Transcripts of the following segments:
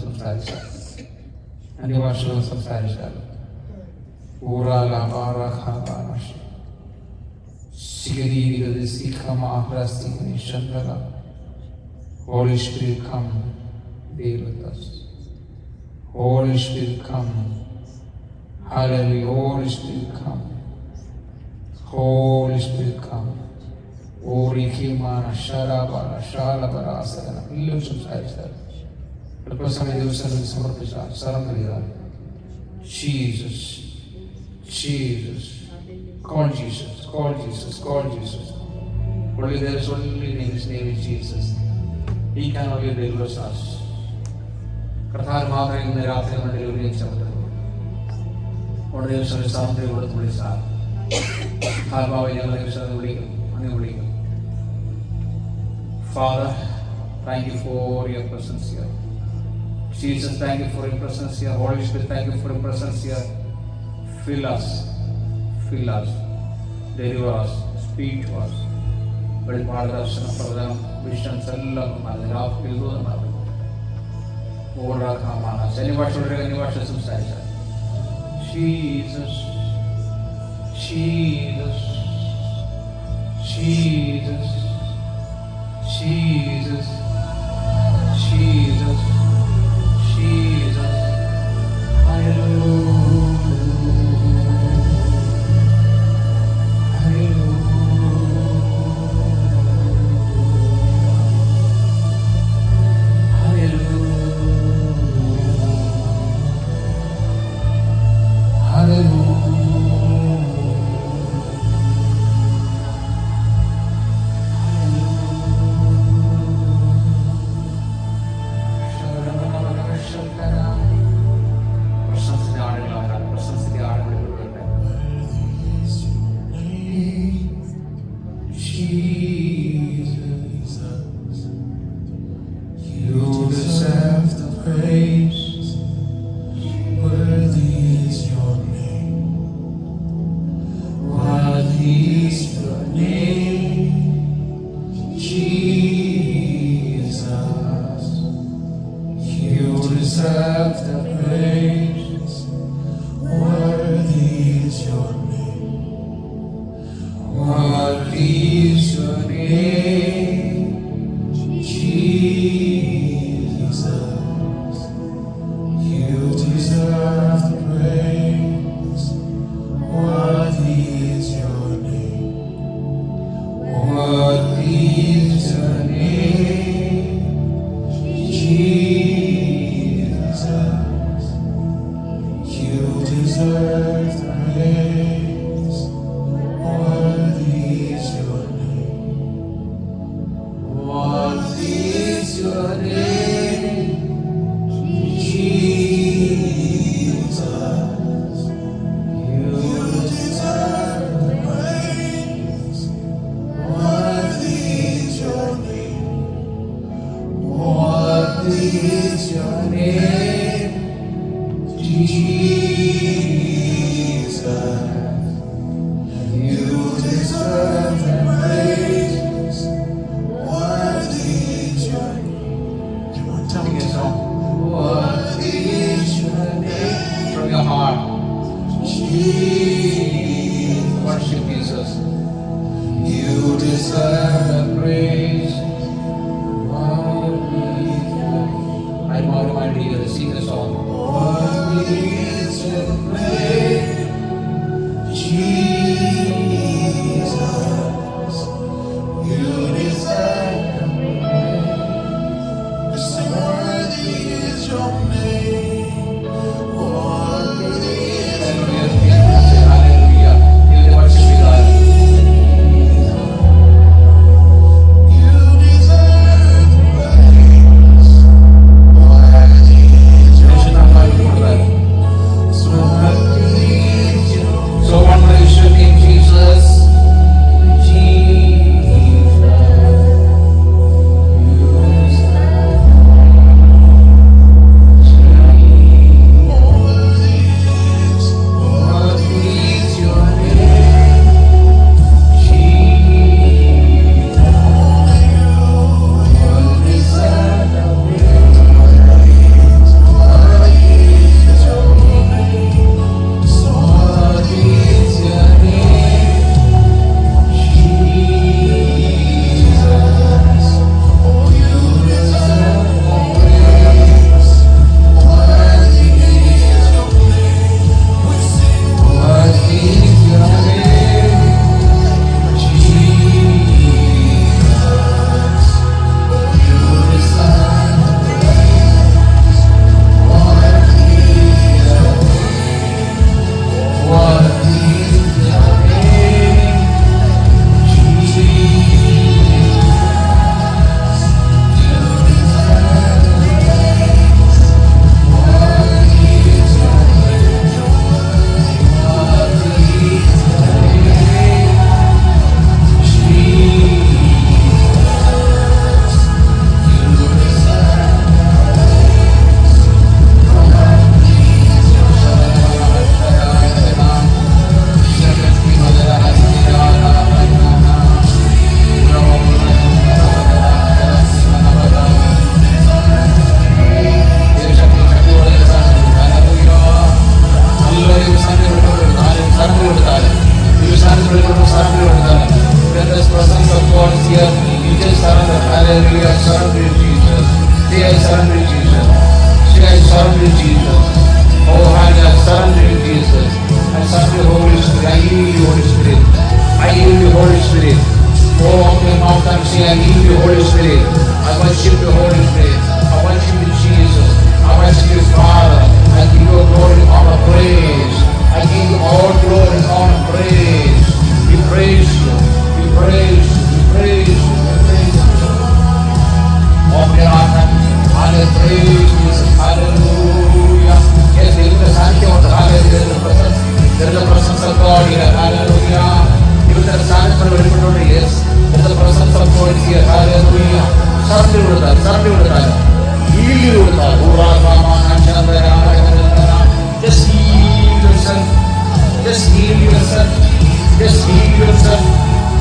സംസാരിച്ചാൽ, അന്യഭാഷകൾ സംസാരിച്ചാൽ, Holy Spirit, come, be with us. Holy Spirit, come. Hallelujah. Holy Spirit, come. Holy Spirit, come. എല്ലാം സംസാരിച്ചാൽ, സമയ ദിവസങ്ങളിൽ സമർപ്പിച്ചാൽ, സ്ഥലം നൽകിയാൽ, Jesus, Jesus, call Jesus, call Jesus, call Jesus. Only there is only name, his name is Jesus. He can only deliver us. കർത്താവ് മാത്രമേ ഇന്ന് രാത്രി നമ്മൾ ഡെലിവറി ചവിട്ടുന്നു. ഉടനെ ദിവസം സാമൂഹിക കൊടുത്ത് വിളിച്ചാൽ ഭാവി ഞങ്ങളെ വിളിക്കും, അങ്ങനെ വിളിക്കും. Father, thank you for your presence here. Jesus, thank you for your presence here. Holy Spirit, thank you for your presence here. Fill us, deliver us, speak to us. വെളിപ്പാട് ദർശനം പ്രവചനം വിഷൻസ് എല്ലാം രാത്രി ഓടാക്കാമാണ്. ശനിഭാഷയുടെ കന്യഭാഷ സംസാരിച്ചാൽ Jesus, Jesus, Jesus, Jesus, Jesus, Jesus, hallelujah. So one nation Just heal yourself. Just heal yourself. Just heal yourself.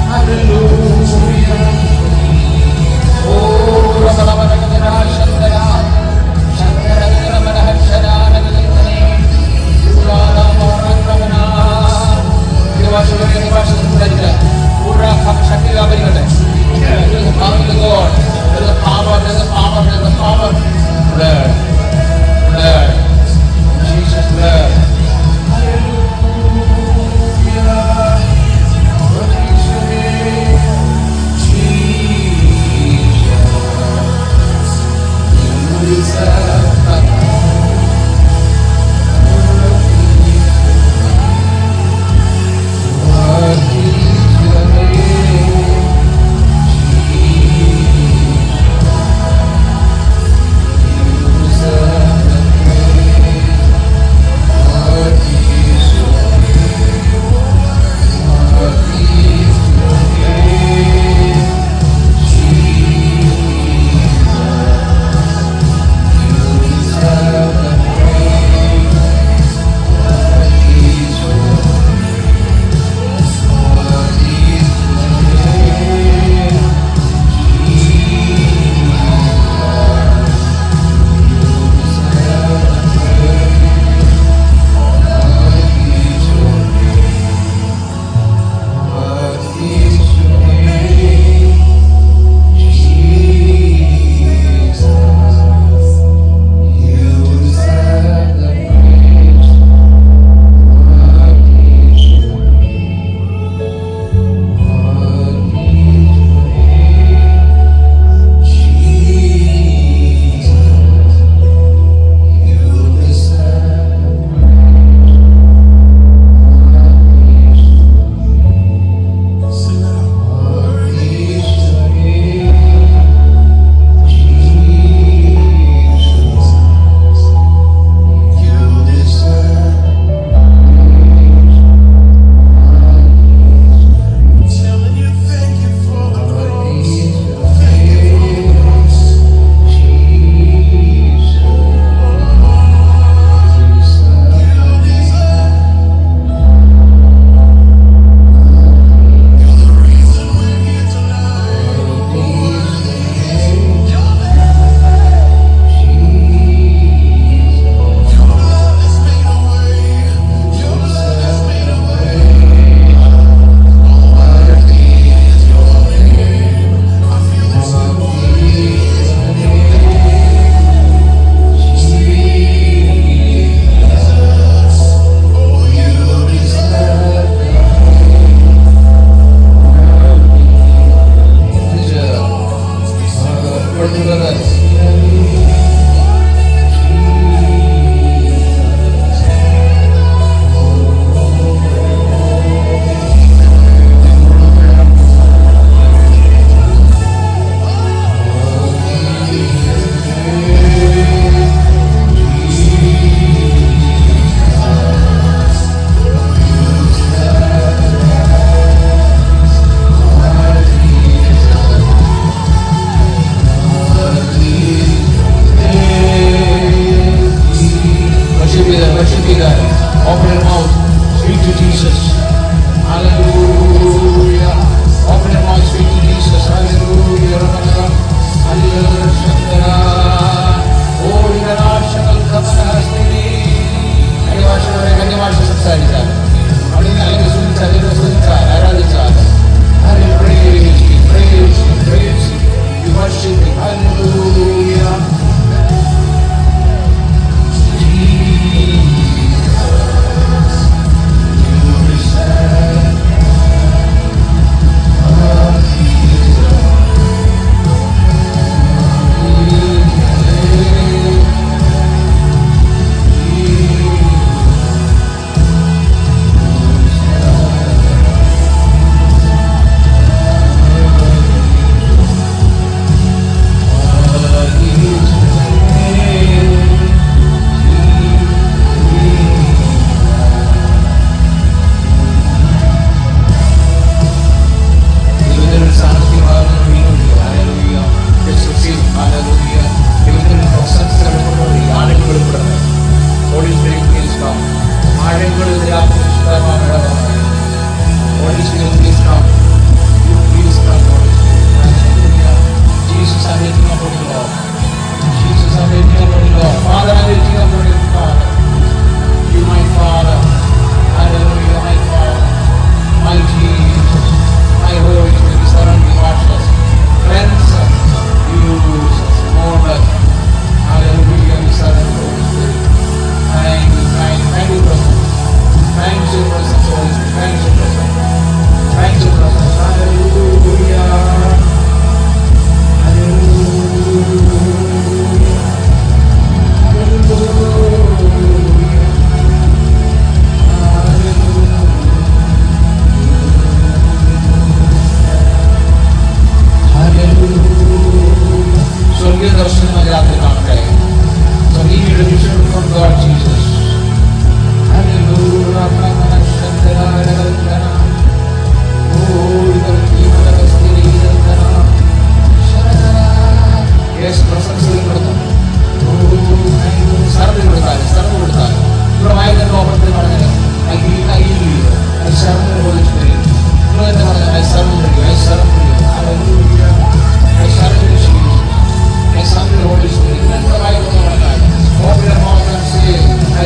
Hallelujah. Oh,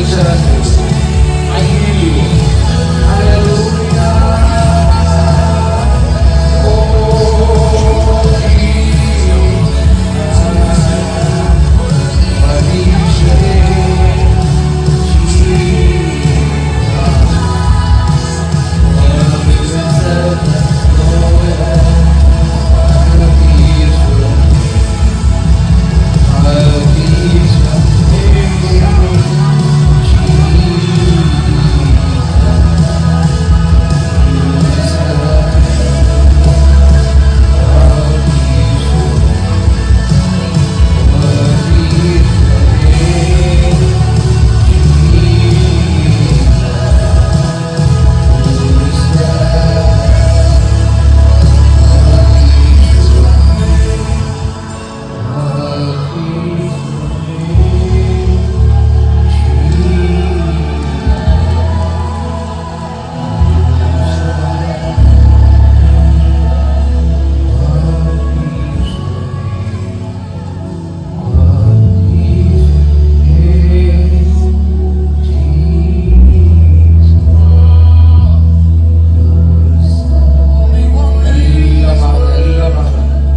I surrender you. I heal you. Hallelujah. Oh,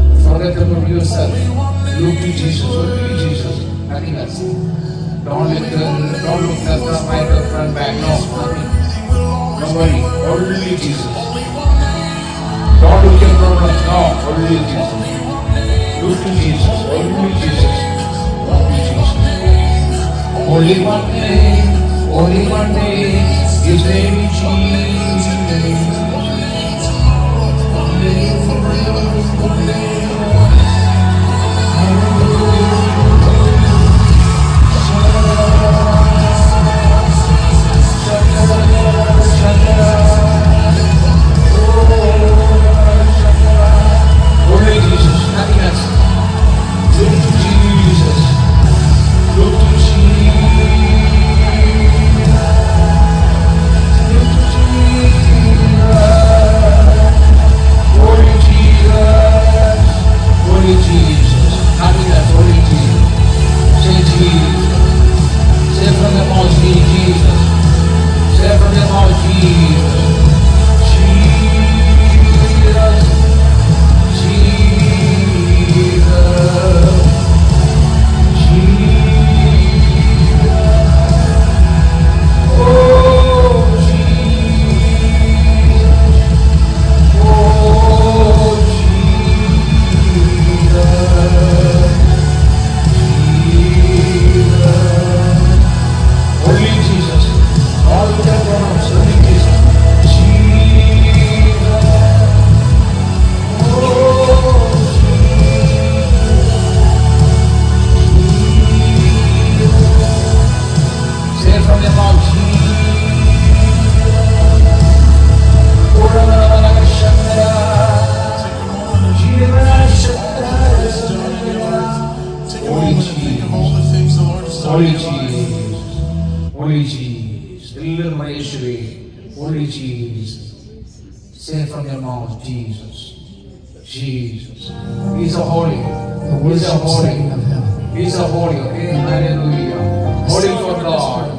Jesus. Look to Jesus, only Jesus, nothing else. Don't look left or right or front back, no, nothing. Nobody, only Jesus. Don't look at problems, no, only Jesus. Look to Jesus, only Jesus, only Jesus. Only one name, His name is Jesus. Only Jesus, nothing else. Look to Jesus. Look to Jesus. Look to Jesus. Only Jesus. Only Jesus. Nothing else. Only Jesus. Say Jesus. Say from the mouth, Jesus. Say from the mouth, Jesus. Holy Jesus, Holy Jesus, Holy Jesus. Say from your mouth, Jesus, Jesus. He's a holy, He's a holy, He's a holy. Okay, hallelujah. Holy for God,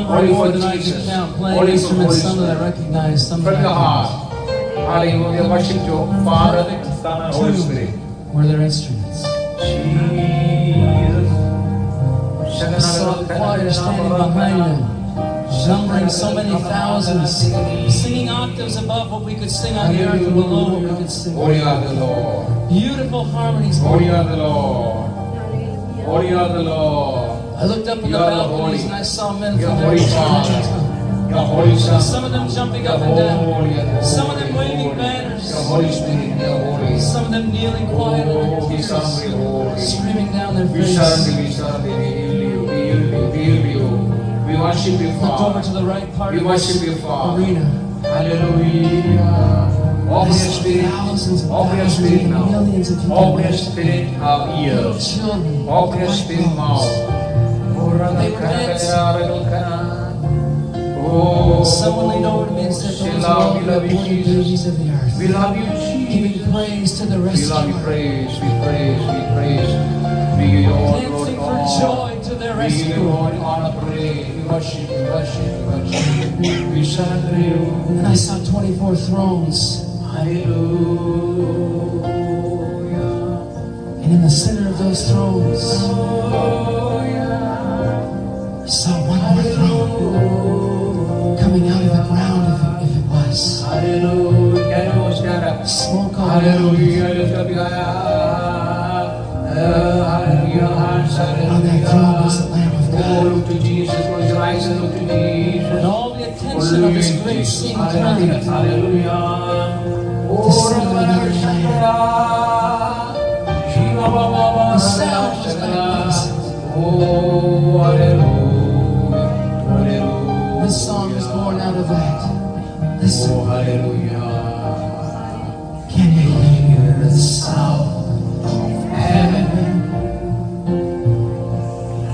holy for Jesus, holy for some that I recognize, some from that your I heart. Hallelujah. Worship your Father, Son, and Holy Spirit. were their instruments. I saw the choir standing behind them, numbering so many thousands, singing octaves above what we could sing on the earth and below what we could sing. Holy are the Lord. Beautiful harmonies. Holy are the Lord. Holy are the Lord. I looked up in the You are the balconies holy. and I saw men You from are their holy Father. You are holy Son. some of them jumping up and down, some of them waving banners, You are Holy Spirit. You are holy. some of them kneeling quietly, Oh, we surrender, holy. screaming down their We face. surrender, we surrender. We heal you. We heal you. We heal you. We worship you, Looked over Father. to the right part We of worship this you, Father. arena. Hallelujah. Open your spirit. Thousands and Open your thousands spirit and now. millions of people. Open your spirit of Little ears. children. Open your spirit mouth. Oh, Someone leaned over to me and said, "Those are all we the love you, aborted Jesus. babies of the earth, We love you, giving Jesus. praise to the We love you, rescuer, praise, we praise, we praise. We give you all dancing for glory. joy to their We give you rescue. all honor, praise. We worship, we worship, we worship. We surrender you. And I saw 24 thrones. Hallelujah. And in the center of those thrones, I saw one more throne coming out of the ground, if it was. Hallelujah. Smoke all around. Hallelujah. Lift up your On that throne was the Lamb of Oh, God. look to Jesus. Close your eyes and look to Jesus. And all the attention of this great scene turned Hallelujah. to sing the Lord. The sound was magnificent. Oh, hallelujah. Hallelujah. This song was born out of that. Listen, Oh, hallelujah. can you hear The sound of heaven,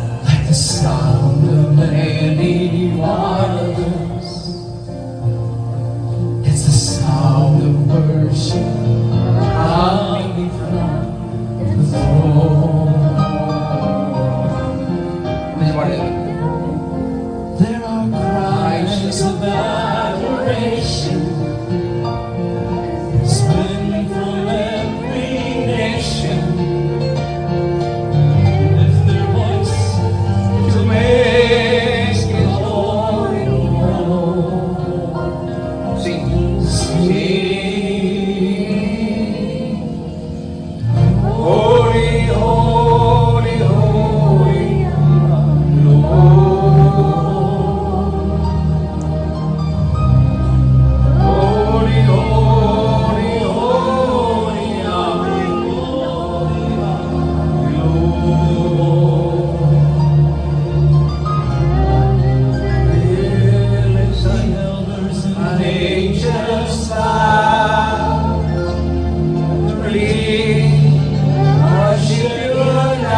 like the sound sound of many waters. It's the sound of Worship coming from the throne. There are cries of adoration spilling from every nation. Lift their voice to make His glory known. sing, holy, holy, holy, holy, holy, holy, Elders and angels bow, worship you now.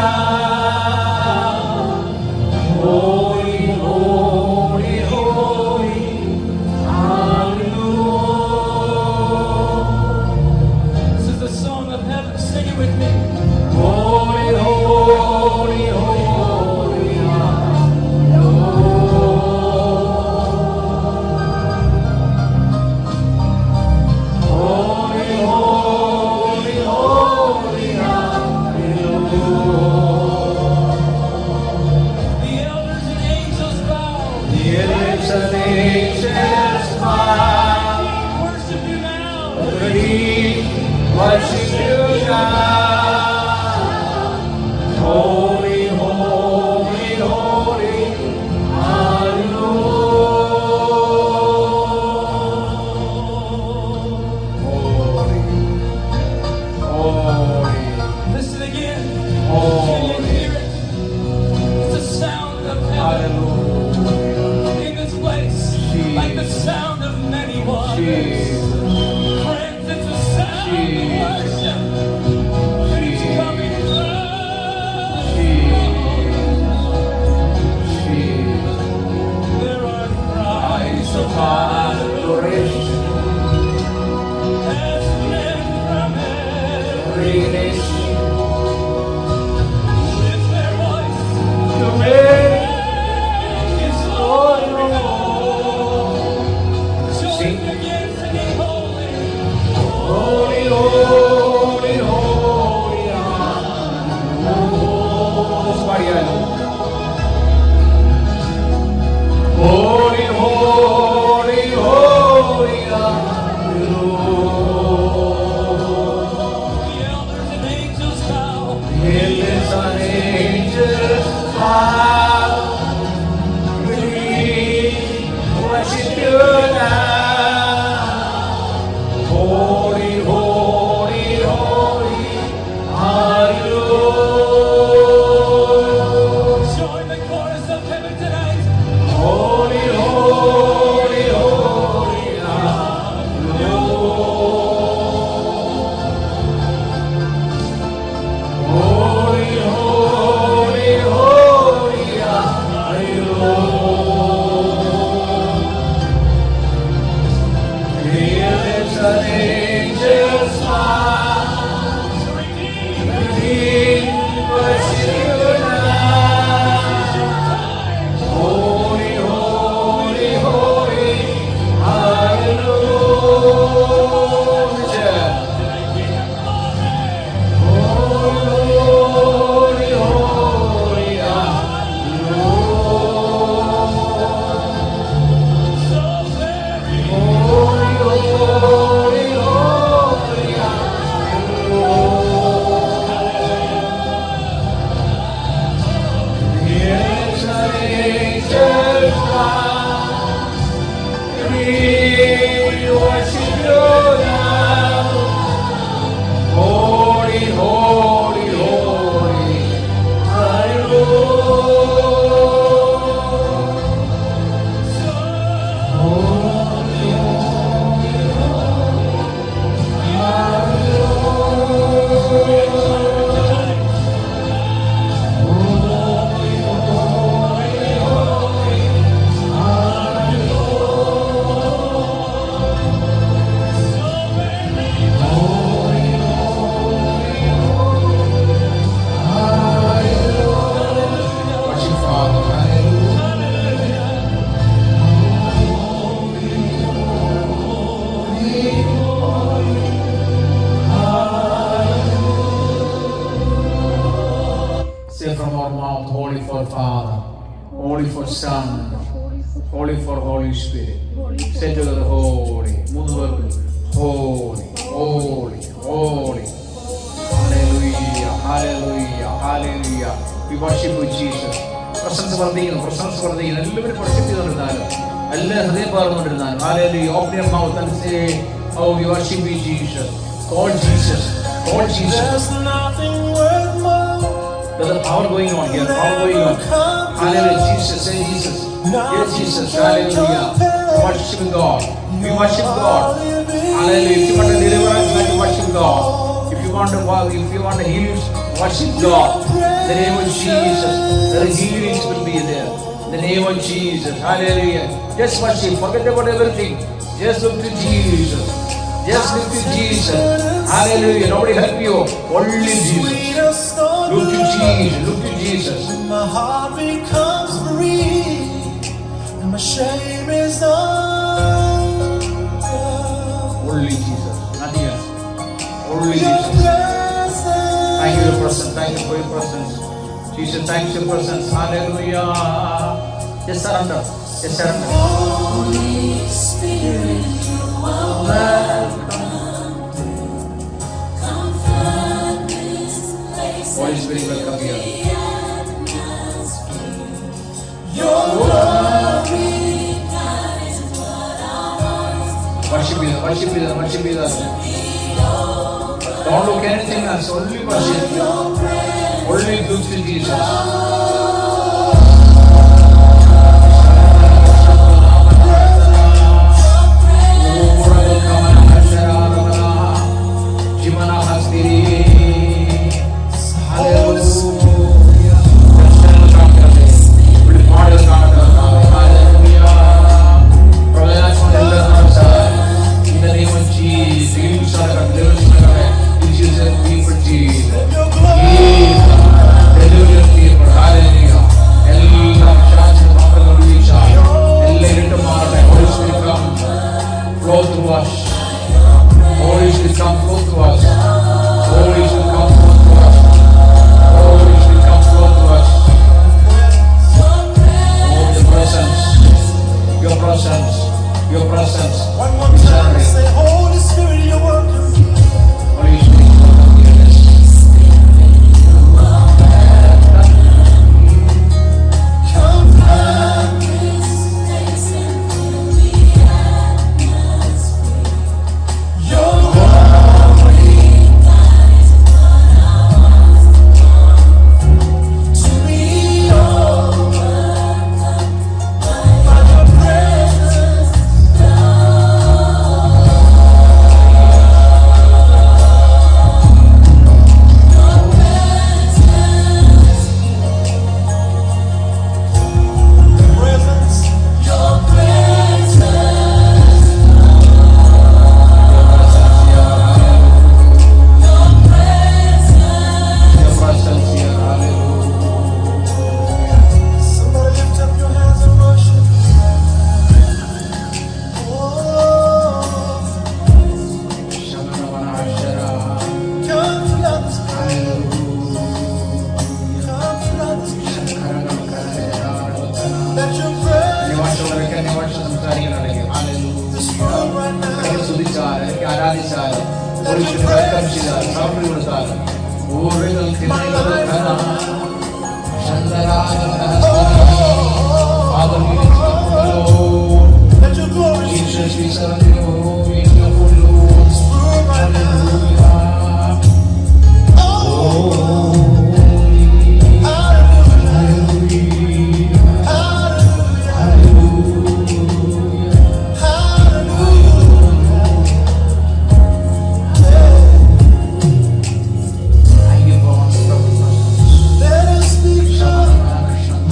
Holy, holy, holy, hallelujah. this is the song of heaven. Sing it with me. Holy, holy, holy, holy, holy, holy, hallelujah. The elders and angels bow. The elders and angels bow, Worship you now. worship you now. Holy, holy, holy, hallelujah. Holy, Listen again. holy, Can you hear it? It's the sound of heaven hallelujah. in this place, like the sound of many waters. Jesus, Friends, it's the sound of worship. And it's coming from. Jesus. There are cries Eyes of adoration, as men from heaven every nation lift their voice. to make His glory known. Join again, singing holy. Holy, holy, holy, hallelujah. Holy, holy, holy, hallelujah. The elders and angels bow. Millions of angels bow, we worship you now. Holy, holy, holy, hallelujah. Join the chorus of heaven tonight. Holy, holy, Holy for Son, Holy for Holy Spirit. Say together, Holy. മൂന്ന് പേർക്ക് Holy, Holy, Holy. Hallelujah, Hallelujah, Hallelujah. We worship you, Jesus. പ്രശംസ വർദ്ധിക്കുന്നു. എല്ലാവരും worship ചെയ്തുകൊണ്ടിരുന്നാലും എല്ലാ ഹൃദയം പാർന്നുകൊണ്ടിരുന്നാലും Hallelujah. Open your mouth and say, oh, we worship you, Jesus. Call Jesus. Call Jesus. There's nothing worth more. There's a power going on here. Power going on. Hallelujah. Jesus. Say Jesus. Yes, Jesus. Hallelujah. We worship God. We worship God. Hallelujah. If you want to deliverance, let you worship God. If you want to heal, worship God. In the name of Jesus, the healings will be there. In the name of Jesus. Hallelujah. Just worship. Forget about everything. Just look to Jesus. Just look to Jesus. Hallelujah. Nobody help you. Only Jesus. Look to Jesus. Look to Jesus. My heart becomes free, and my shame is undone. Only Jesus. Nothing else. Only Your Jesus. presence. Thank you for your presence. Thank you for your presence. Jesus, thank you for your presence. Hallelujah. Just surrender. Just surrender. Holy Spirit, you are welcome. Comfort this place. Holy Spirit, welcome here. Your glory, God, is what I want. Worship you. Worship you. Worship you. Don't look anything else. Only worship you. Only look to Jesus. Flow through us. Holy Spirit, come flow through us. Holy Spirit, come flow through us. Holy Spirit, come flow through us. Oh, your presence, your presence, your presence. One more time, say, Holy Spirit, you're welcome. Holy Spirit, welcome here.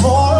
More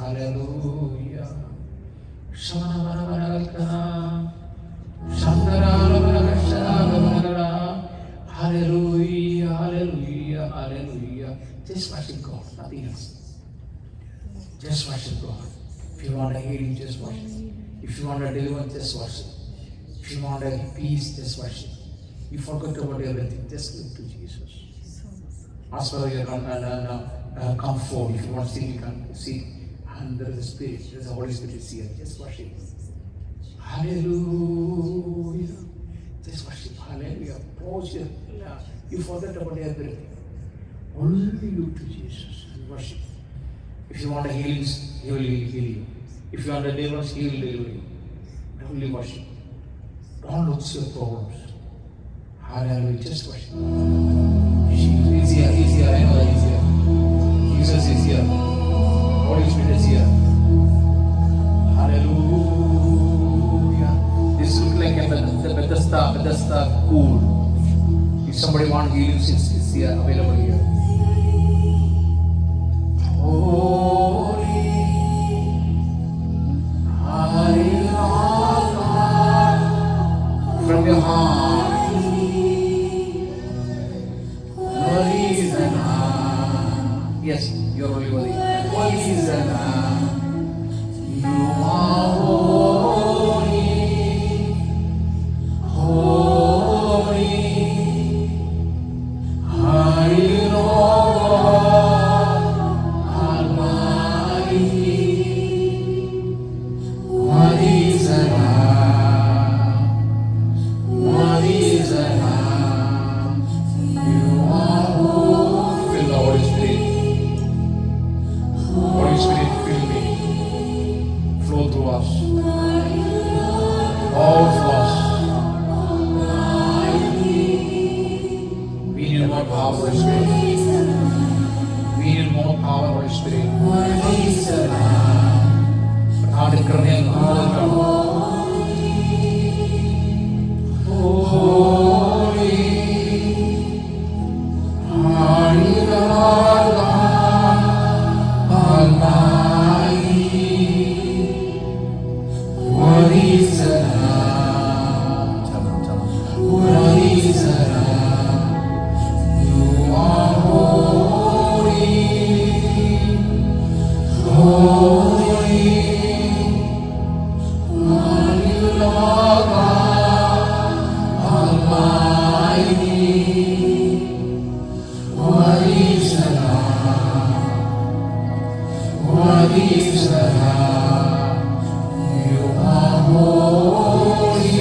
Hallelujah. Shamanamanavanagalkana. Shandaranamanagashanamanagara. Hallelujah, hallelujah, hallelujah. Just worship God, nothing else. Just worship God. If you want a healing, just worship. If you want a deliverance, just worship. If you want a peace, just worship. You forget about everything, just look to Jesus. Ask for your comfort. If you want to sing, you can sing. And there is a Spirit, there is a Holy Spirit is here. Just worship. Hallelujah. Just worship. Hallelujah. Posture. You forget about everything. Only look to Jesus and worship. If you want a healing, He will heal you. If you want a deliverance, He will deliver you. Only worship. Don't look at your problems. Hallelujah. Just worship. He's here. He's here. I know that He's here. Jesus is here. Holy Spirit is here. Hallelujah. This looks like the Bethesda pool. If somebody wants healing, it's here, available here. Holy, from your heart. Yes, you're only worthy. You are holy, holy, Holy Lord Almighty. What is the Lamb? What is the Lamb? You are holy. Fill the Holy Spirit. Holy Spirit, fill me. Flow through us. All through us. We need more power, Holy Spirit. We need more power, Holy Spirit. Holy, Holy Lord Almighty. What is the Lamb? What is the Lamb? You are holy, holy, Holy Lord Almighty. What is the Lamb? What is the Lamb? You are holy,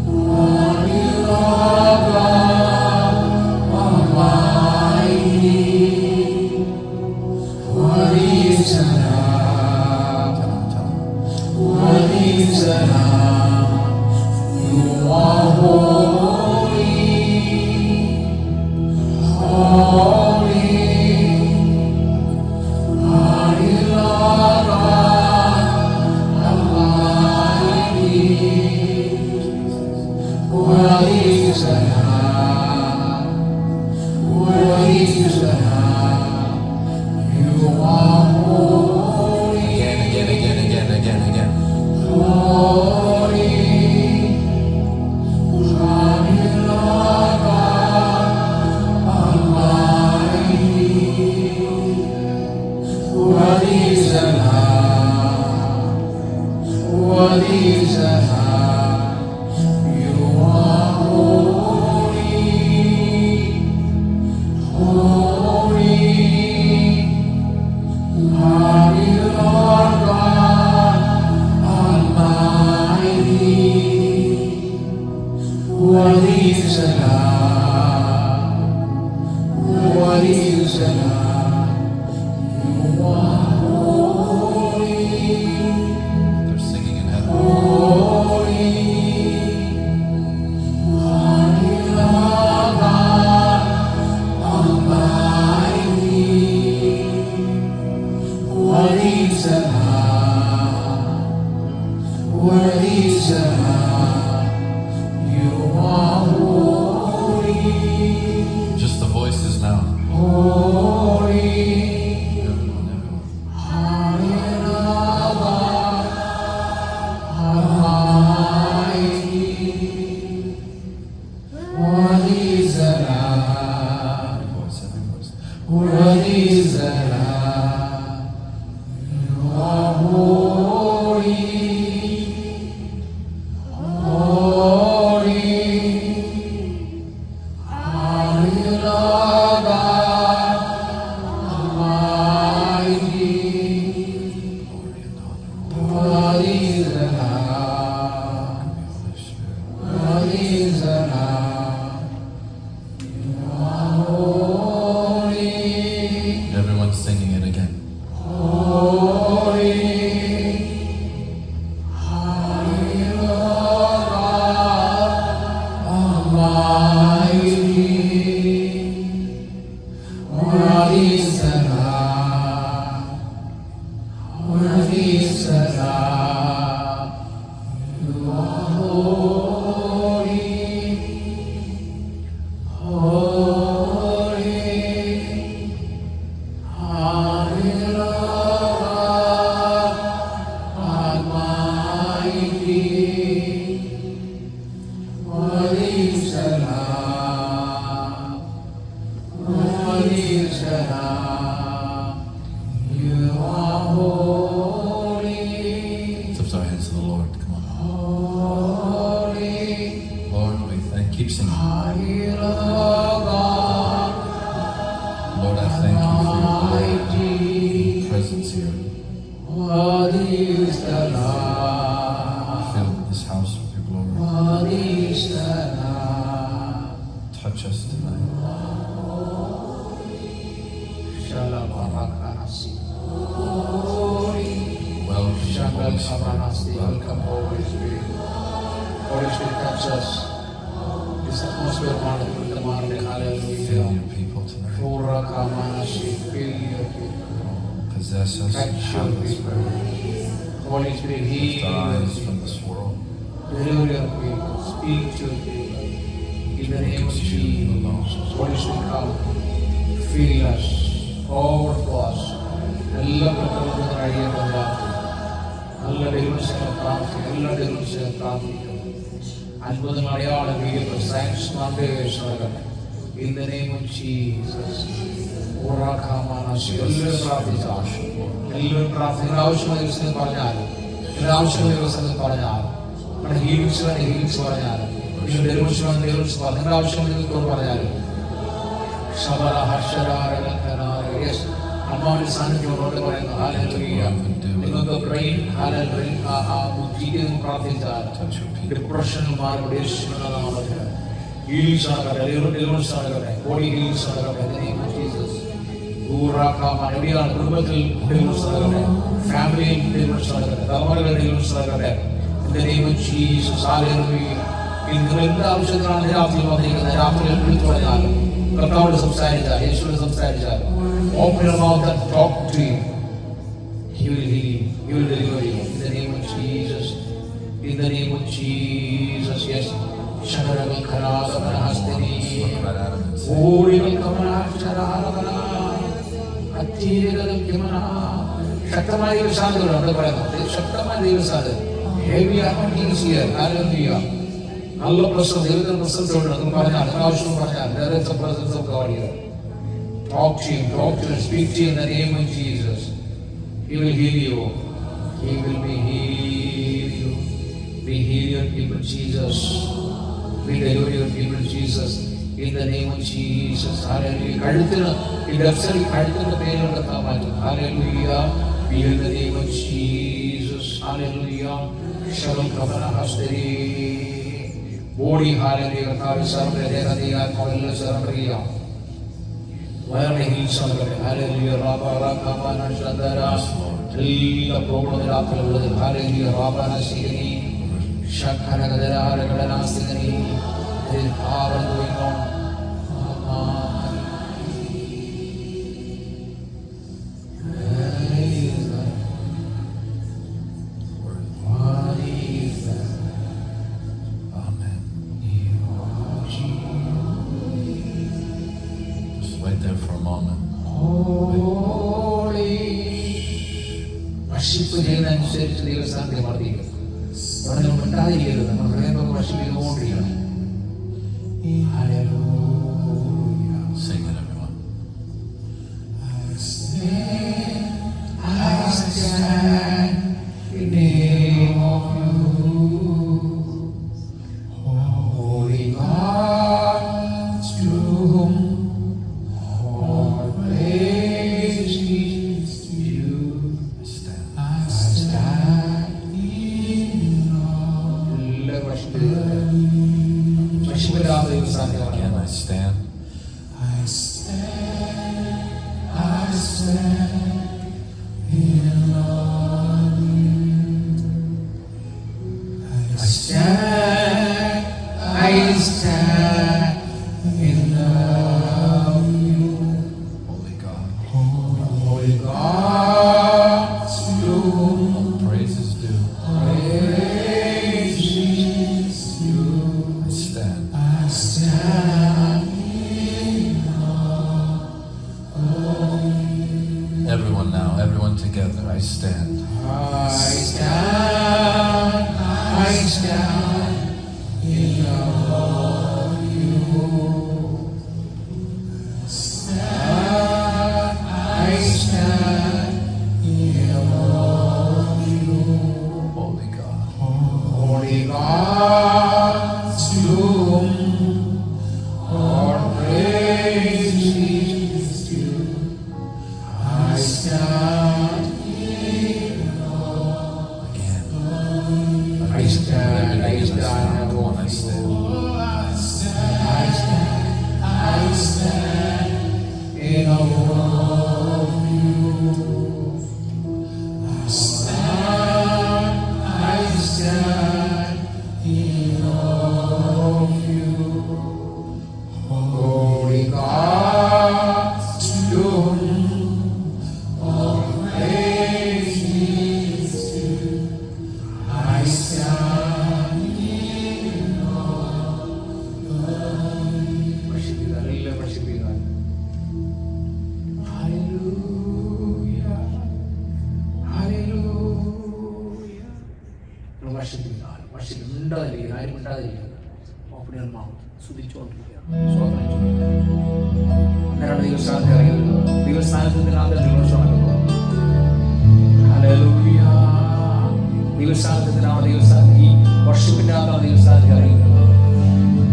holy, Holy Lord Almighty. What is the Lamb? What is the Lamb? You are holy, holy, Holy Lord Almighty. What is the Lamb? What is the Lamb? You are holy. Again. Holy, Holy Lord Almighty. What is the Lamb? What is the Lamb? You are holy, holy, Holy Lord God Almighty. What is the Lamb? What is the Lamb? You are holy, They're singing in heaven. holy, Holy Lord God Almighty. What is the Lamb? What is the Lamb? You are holy. Just the voices now. Everyone singing it again. Lift our hands to the Lord. Come on. Lord, we thank. Keep singing. Lord, I thank you for your presence here. Fill this house with your glory. Touch us tonight. Welcome, Holy Spirit. Welcome, Holy Spirit. Holy Spirit, touch us. This atmosphere, hallelujah. Fill your people tonight. Fill your people. Possess us. Touch your Have us. people. Holy Spirit, Lift heal our your eyes people. from this world. Deliver your people. Speak to your people. In the name of Jesus. Holy Spirit, come. Fill us. Overflow us. എല്ലാ പ്രകൃതികളും അഴിയപ്പെടാതെ നല്ല ഡെലിവറിസിനെ പ്രാർത്ഥിക്കും. എല്ലാ ഡെലിവറിസിനെ പ്രാർത്ഥിക്കും. അത്ഭുതം അടയാളം video science നടക്കട്ടെ. In the name of Jesus. എല്ലാവരും പ്രാർത്ഥിച്ചാൽ എല്ലാവരും പ്രാർത്ഥിക്കുന്ന ആവശ്യമായ ദിവസങ്ങൾ പറഞ്ഞാലും എല്ലാ ആവശ്യമായ ദിവസങ്ങൾ പറഞ്ഞാലും നമ്മുടെ ഹീലിംഗ്സ് വേണ്ട ഹീലിംഗ്സ് പറഞ്ഞാലും പിന്നെ ഡെലിവറിസ് വേണ്ട ഡെലിവറിസ് പറഞ്ഞു നിങ്ങളുടെ ആവശ്യമായ ദിവസത്തോട് പറഞ്ഞാലും ശബര ഹർഷരാരകനാരകേസ് അമ്മാവിന്റെ സാന്നിധ്യമോട് പറയുന്നു ഹല്ലേലൂയ. നിങ്ങൾക്ക് ബ്രെയിൻ ബുദ്ധിയിൽ പ്രാർത്ഥിച്ചാൽ ഡിപ്രഷനിൽ മാറി യേശുവിന്റെ നാമത്തിൽ ഹീലിംഗ്സ് നടക്കട്ടെ. ഡെലിവറിസ് നടക്കട്ടെ. ബോഡി ഹീലിംഗ്സ് നടക്കട്ടെ. In the name of Jesus. എവിടെയാണ് കുടുംബത്തിൽ ഡെലിവറിസ് നടക്കട്ടെ. ഫാമിലിയിൽ ഡെലിവറിസ് നടക്കട്ടെ. തലമുറകളിൽ ഡെലിവറിസ് നടക്കട്ടെ. In the name of Jesus. Hallelujah. നിങ്ങൾ എന്ത് ആവശ്യത്തിനാണ് രാത്രി വന്നിരിക്കുന്നത് രാത്രി വിളിച്ചു പറഞ്ഞാലും കർത്താവോട് സംസാരിച്ചാൽ യേശുവിനോട് സംസാരിച്ചാൽ open your mouth and talk to him. He will heal you. He will deliver you. In the name of Jesus. In the name of Jesus. Yes. Shakaragal Kharagavana Hastini. Origal Kamana Shararavana. Atirigal Kimana. ശക്തമായ ദൈവസാധനം അവിടെ പറയുന്നത് ശക്തമായ ദൈവസാധനം. Heavy anointing is here. Hallelujah. നല്ല പ്രശ്നം ദൈവത്തിന്റെ പ്രസൻസോട് നിങ്ങൾ പറഞ്ഞാൽ ആവശ്യം പറഞ്ഞാൽ there is the presence of God here. Talk to him, speak to him in the name of Jesus. He will heal you. He will be heal you. We heal your people, Jesus. We deliver your people, Jesus. In the name of Jesus. Hallelujah. കഴുത്തിന് ഈ ഡെപ്സറി കഴുത്തിന്റെ പേരുകൊണ്ട് മാറ്റും. Hallelujah. We in the name of Jesus. Hallelujah. Shalom Kavana Hasteri. Body hallelujah. കർത്താവ് സർവ്വദേഹതീയ ആത്മാവെല്ലാം സർവ്വറിയ വയറിനെ heels നടക്കട്ടെ. Hallelujah. റാബാറ കമാന ശദര എല്ലാ problem രാത്രിയുള്ളത്. ഹല്ലേലൂയ. റാബാന സിഗനി ശഖനഗദരാരഗദന സിഗനി ആവൻ going on. Wait there for a moment. Worship ചെയ്യുന്നതനുസരിച്ച് ദൈവസ്ഥാനത്തിൽ വർദ്ധിക്കും. അവിടെ നമ്മൾ ഉണ്ടാതിരിക്കരുത്, നമ്മൾ ഹൃദയം വർഷിപ്പ് ചെയ്തുകൊണ്ടിരിക്കണം. Sing it, everyone. I stand in name of you, Holy God, to whom all praise is due. Stand. I stand in awe. എല്ലാ വർഷിപ്പില്ലാത്ത ദിവസം Again, I stand. I stand in love you. I stand in love you. Holy God. Holy God, to whom All praise is due. praise is due. I stand. I stand. Everyone now, everyone together, I stand. I stand in love of you. I stand in love of you. Holy God. Holy God, to whom all praise is due. I stand Again. I stand, I stand, Come on, I stand. I stand in awe of you. I stand in awe of you. Holy God, to whom all praise is due. I stand in awe. വർഷിപ്പിക്കുക, എല്ലാം വർഷിപ്പിക്കുക. Hallelujah. Hallelujah. നമ്മൾ വർഷിപ്പിക്കുക, വർഷിപ്പിക്കുക. ഉണ്ടാതിരിക്കുക, ആരും ഉണ്ടാതിരിക്കുക. Open your mouth. സ്തുതിച്ചുകൊണ്ടിരിക്കുക, സ്തോത്രം ചെയ്യുക. അന്നേരമാണ് ദൈവസ്ഥാനത്ത് ഇറങ്ങി വരുന്നത്. ദൈവസ്ഥാനത്തിനാണ് ദൈവസ്ഥാനം. Hallelujah. ദൈവസ്ഥാനത്തിനാണ് ദൈവസ്ഥാനം. ഈ വർഷിപ്പിന്റെ അകത്താണ് ദൈവസ്ഥാനത്ത് അറിയുന്നത്.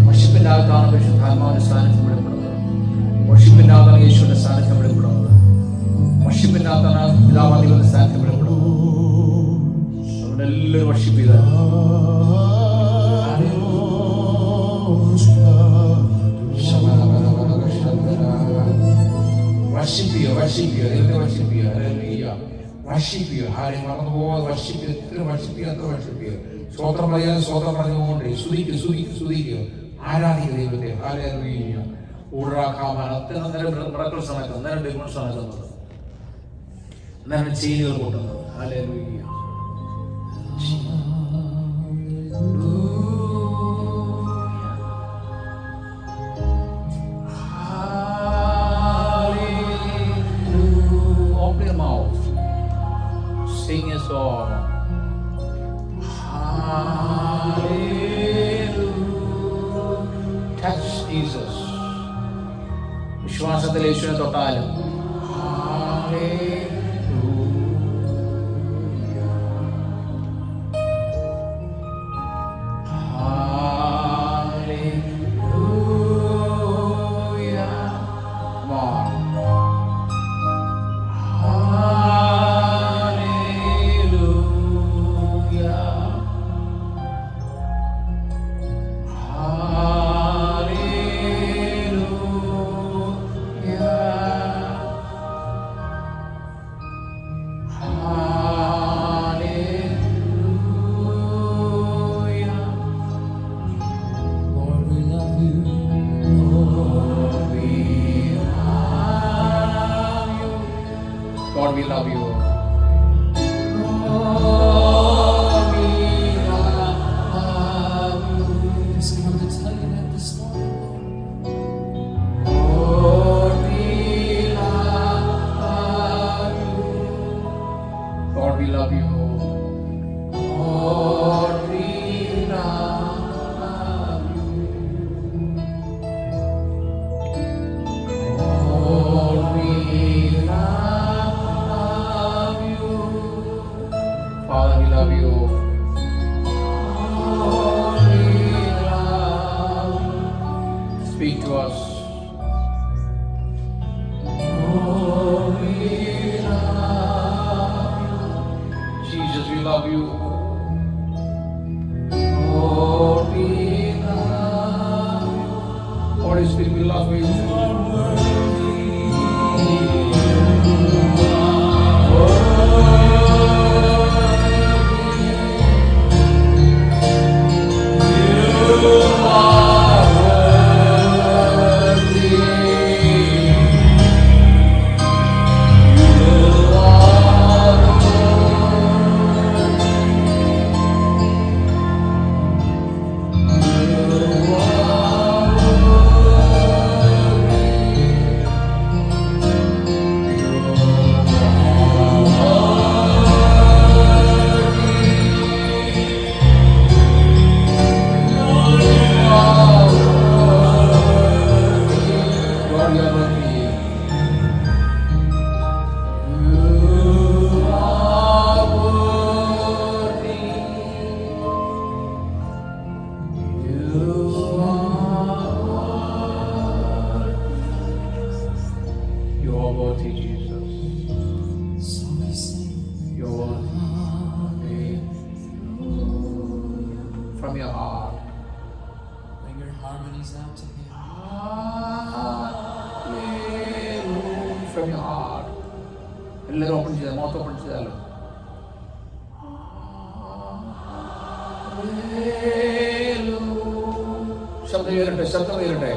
വർഷിപ്പിന്റെ അകത്താണ് പരിശുദ്ധാത്മാവിന്റെ സ്ഥാനത്ത് വിടപ്പെടുന്നത്. വർഷിപ്പിന്റെ അകത്താണ് യേശുവിന്റെ സ്ഥാനത്ത് വിടപ്പെടുന്നത്. വർഷിപ്പിന്റെ അകത്താണ് പിതാവാദികളുടെ സ്ഥാനത്ത് വിടപ്പെടുന്നത്. അതുകൊണ്ട് എല്ലാവരും വർഷിപ്പ് ചെയ്താൽ വർഷിപ്പിക്കുക, വർഷിപ്പിക്കുക, ദൈവത്തെ വർഷിപ്പിക്കുക. വർഷിപ്പിക്കുക, ആരെയും മറന്നു പോകാതെ വർഷിപ്പിക്കുക. എത്ര വർഷിപ്പിക്കുക, എത്ര വർഷിപ്പിക്കുക. സ്തോത്രം പറയാതെ സ്തോത്രം പറഞ്ഞുകൊണ്ട് സ്തുതിക്കുക, സ്തുതിക്കുക, സ്തുതിക്കുക. ആരാധിക്കുക ദൈവത്തെ. ഹല്ലേലൂയ. ഊഴാക്കാമാൻ അത്തരം നടക്കുന്ന സമയത്ത് അന്നേരം ഡിമോൺസ് നടക്കുന്നത്, അന്നേരം ചെയിനുകൾ കൊണ്ടുവന്നത്. Hallelujah. Open your mouth. Sing a song. Hallelujah. Touch Jesus. വിശ്വാസത്തിൽ യേശുവിനെ തൊട്ടാലും. God, we love you. Lord, we love you. Just come to tell you that this morning. Lord, we love you. Lord, we love you. Lord, we love you. Lord, we love you. Father, we love you. Lord, we love you. Speak to us. Lord, we love you. Jesus, we love you. Lord, we love you. Holy Spirit, we love you. From your heart. Bring your harmonies out to Him. Hallelujah. From your heart. എല്ലാവരും open ചെയ്താൽ mouth open ചെയ്താലോ. ശബ്ദം ഉയരട്ടെ, ശബ്ദം ഉയരട്ടെ.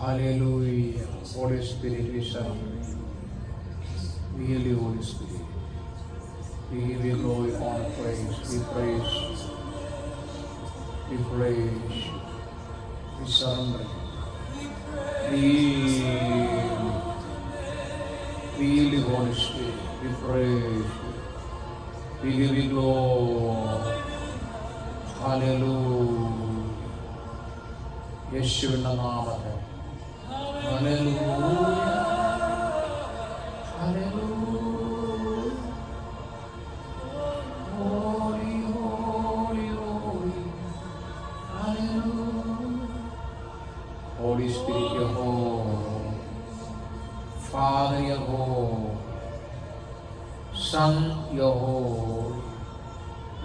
Hallelujah. Holy Spirit, we surrender. We heal you, Holy Spirit. We give you glory, honor, praise. We praise you. We praise you. We surrender. We heal you, Holy Spirit. We praise you. We give you glory. Hallelujah. യേശുവിന്റെ നാമത്തിൽ. Hallelujah. Hallelujah. Holy, holy, holy. Hallelujah. Holy Spirit, you're holy. Father, you're holy. Son, you're holy.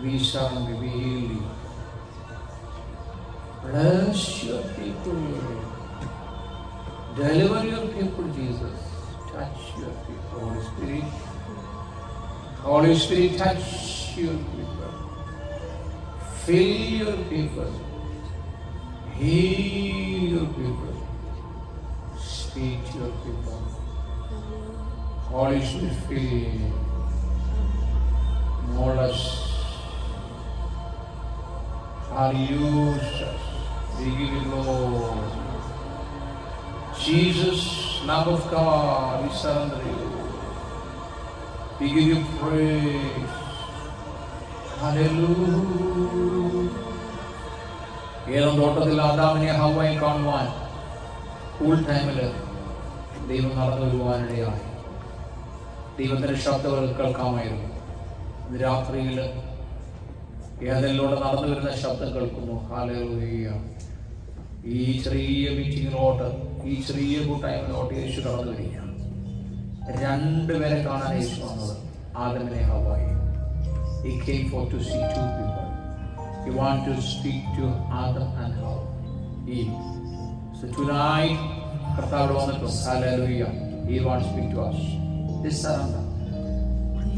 We surrender, we heal you. Bless your people. Deliver your people, Jesus. Touch your people, Holy Spirit. Holy Spirit, touch your people. Fill your people. Heal your people. Speak to your people. Holy Spirit, fill. Mold us. Hallelujah. We give you glory. Jesus, Lamb of God, we surrender you. We give you praise. Hallelujah. ഏതും തോട്ടത്തിൽ ആദാമിനെ ഹവ്വയെ കാണുവാൻ cool ടൈമിൽ ദൈവം നടന്നു വരുവാനിടയായി. ദൈവത്തിന്റെ ശബ്ദങ്ങൾ കേൾക്കാമായിരുന്നു. ഇന്ന് രാത്രിയിൽ ഏതെല്ലോടെ നടന്നു വരുന്ന ശബ്ദം കേൾക്കുന്നു. ഹല്ലേലൂയ. ഈ ചെറിയ മീറ്റിങ്ങിലോട്ട്, ഈ ചെറിയ കൂട്ടായ്മയിലോട്ട് യേശു കടന്നു വരികയാണ്. രണ്ടുപേരെ കാണാൻ യേശു വന്നത്, ആദമിനെ ഹവ്വായെ. He came for to see two people. He wanted to speak to Adam and Hawa. Eve. So tonight, കർത്താവ് വന്നിട്ടും hallelujah, He wants to speak to us. This surrender.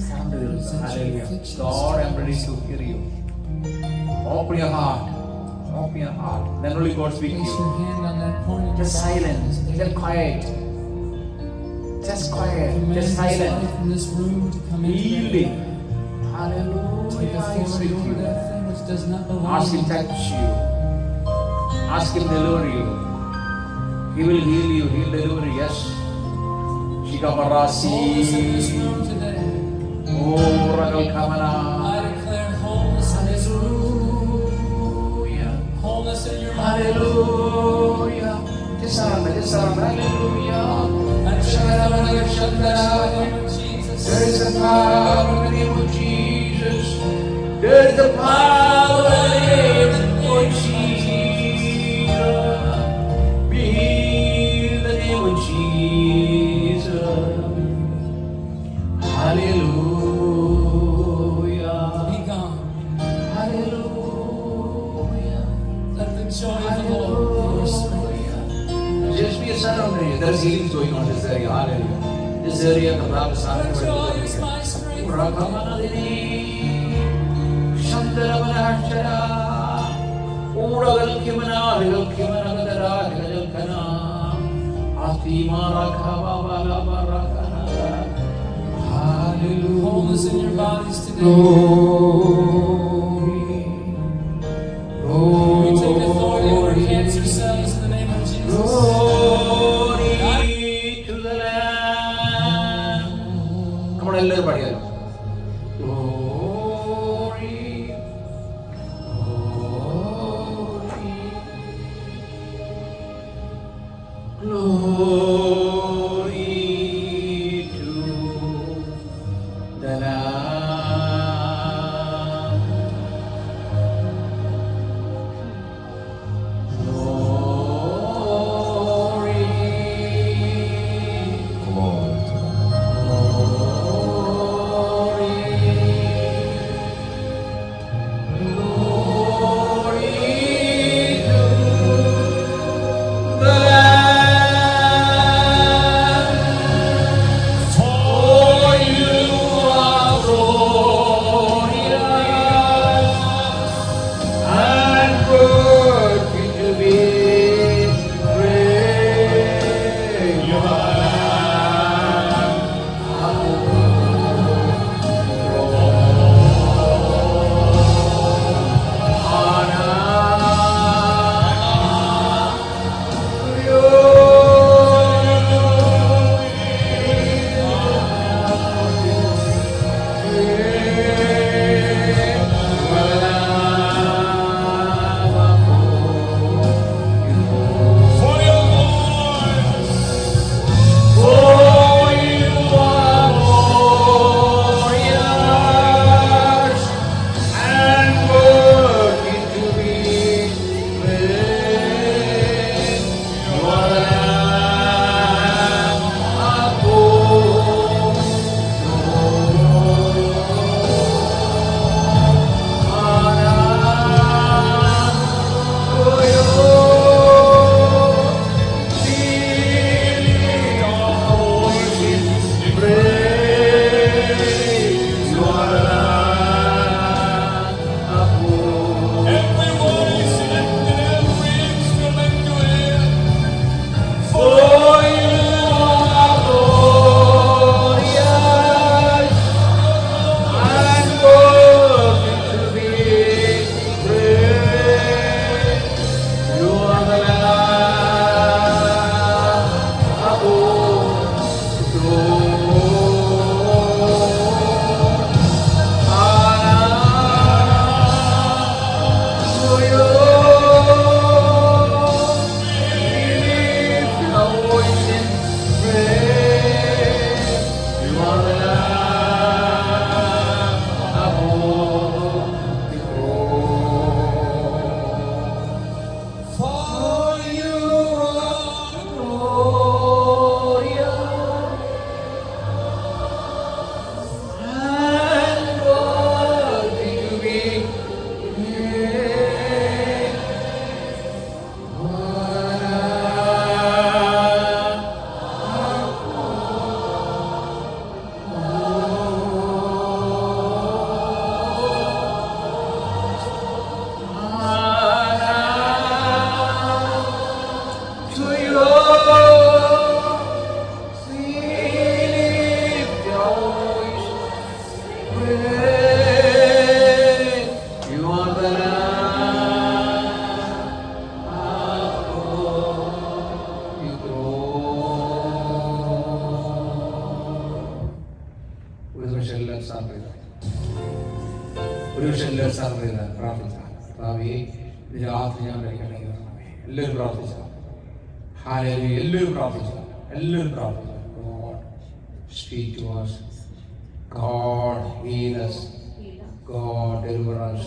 Surrender yourself. Hallelujah. Lord, I'm ready to hear you. Open your heart. Open your heart. Then only God speaks to Place you. your hand on that point. Just silence. Just quiet. Just quiet. Command Just His silent. life in this room to come into Yielding. that. Take Hallelujah. He authority speaks to over you. that thing which does not belong Ask to Him you. touch you. Ask Him deliver you. He will heal you. He will deliver you. Yes. Shikamarasi. Wholeness in this room today. Oh, Ragal Kamana. I declare wholeness in this room. Hallelujah. Wholeness in your mind. Hallelujah. Just surrender. Just surrender. Hallelujah. I declare in the name of Jesus. There is the power in the name of Jesus. There is the power in the name of Jesus. Be in the name of Jesus. Hallelujah. Be gone. Hallelujah. Let the joy of the Lord be your strength. Just be a surrender. There is healing going on in this area. Hallelujah. This area, the Lord is Your joy is my strength. Wholeness in your bodies today. We take authority over cancer cells in the name of Jesus. Glory to the Lamb. Come on, എല്ലാവരും പാടിയാലോ. Glory, glory, glory to the Lamb. Glory to God. ഒരു നിമിഷം എല്ലാവരും സാറിന് പ്രാർത്ഥിക്കാം. കർത്താവേ, ഇത് രാത്രി ഞാൻ കഴിക്കണമെങ്കിൽ എല്ലാവരും പ്രാർത്ഥിച്ചാൽ എല്ലാവരും പ്രാർത്ഥിച്ചാൽ God, speak to us. God, heal us. God, deliver us.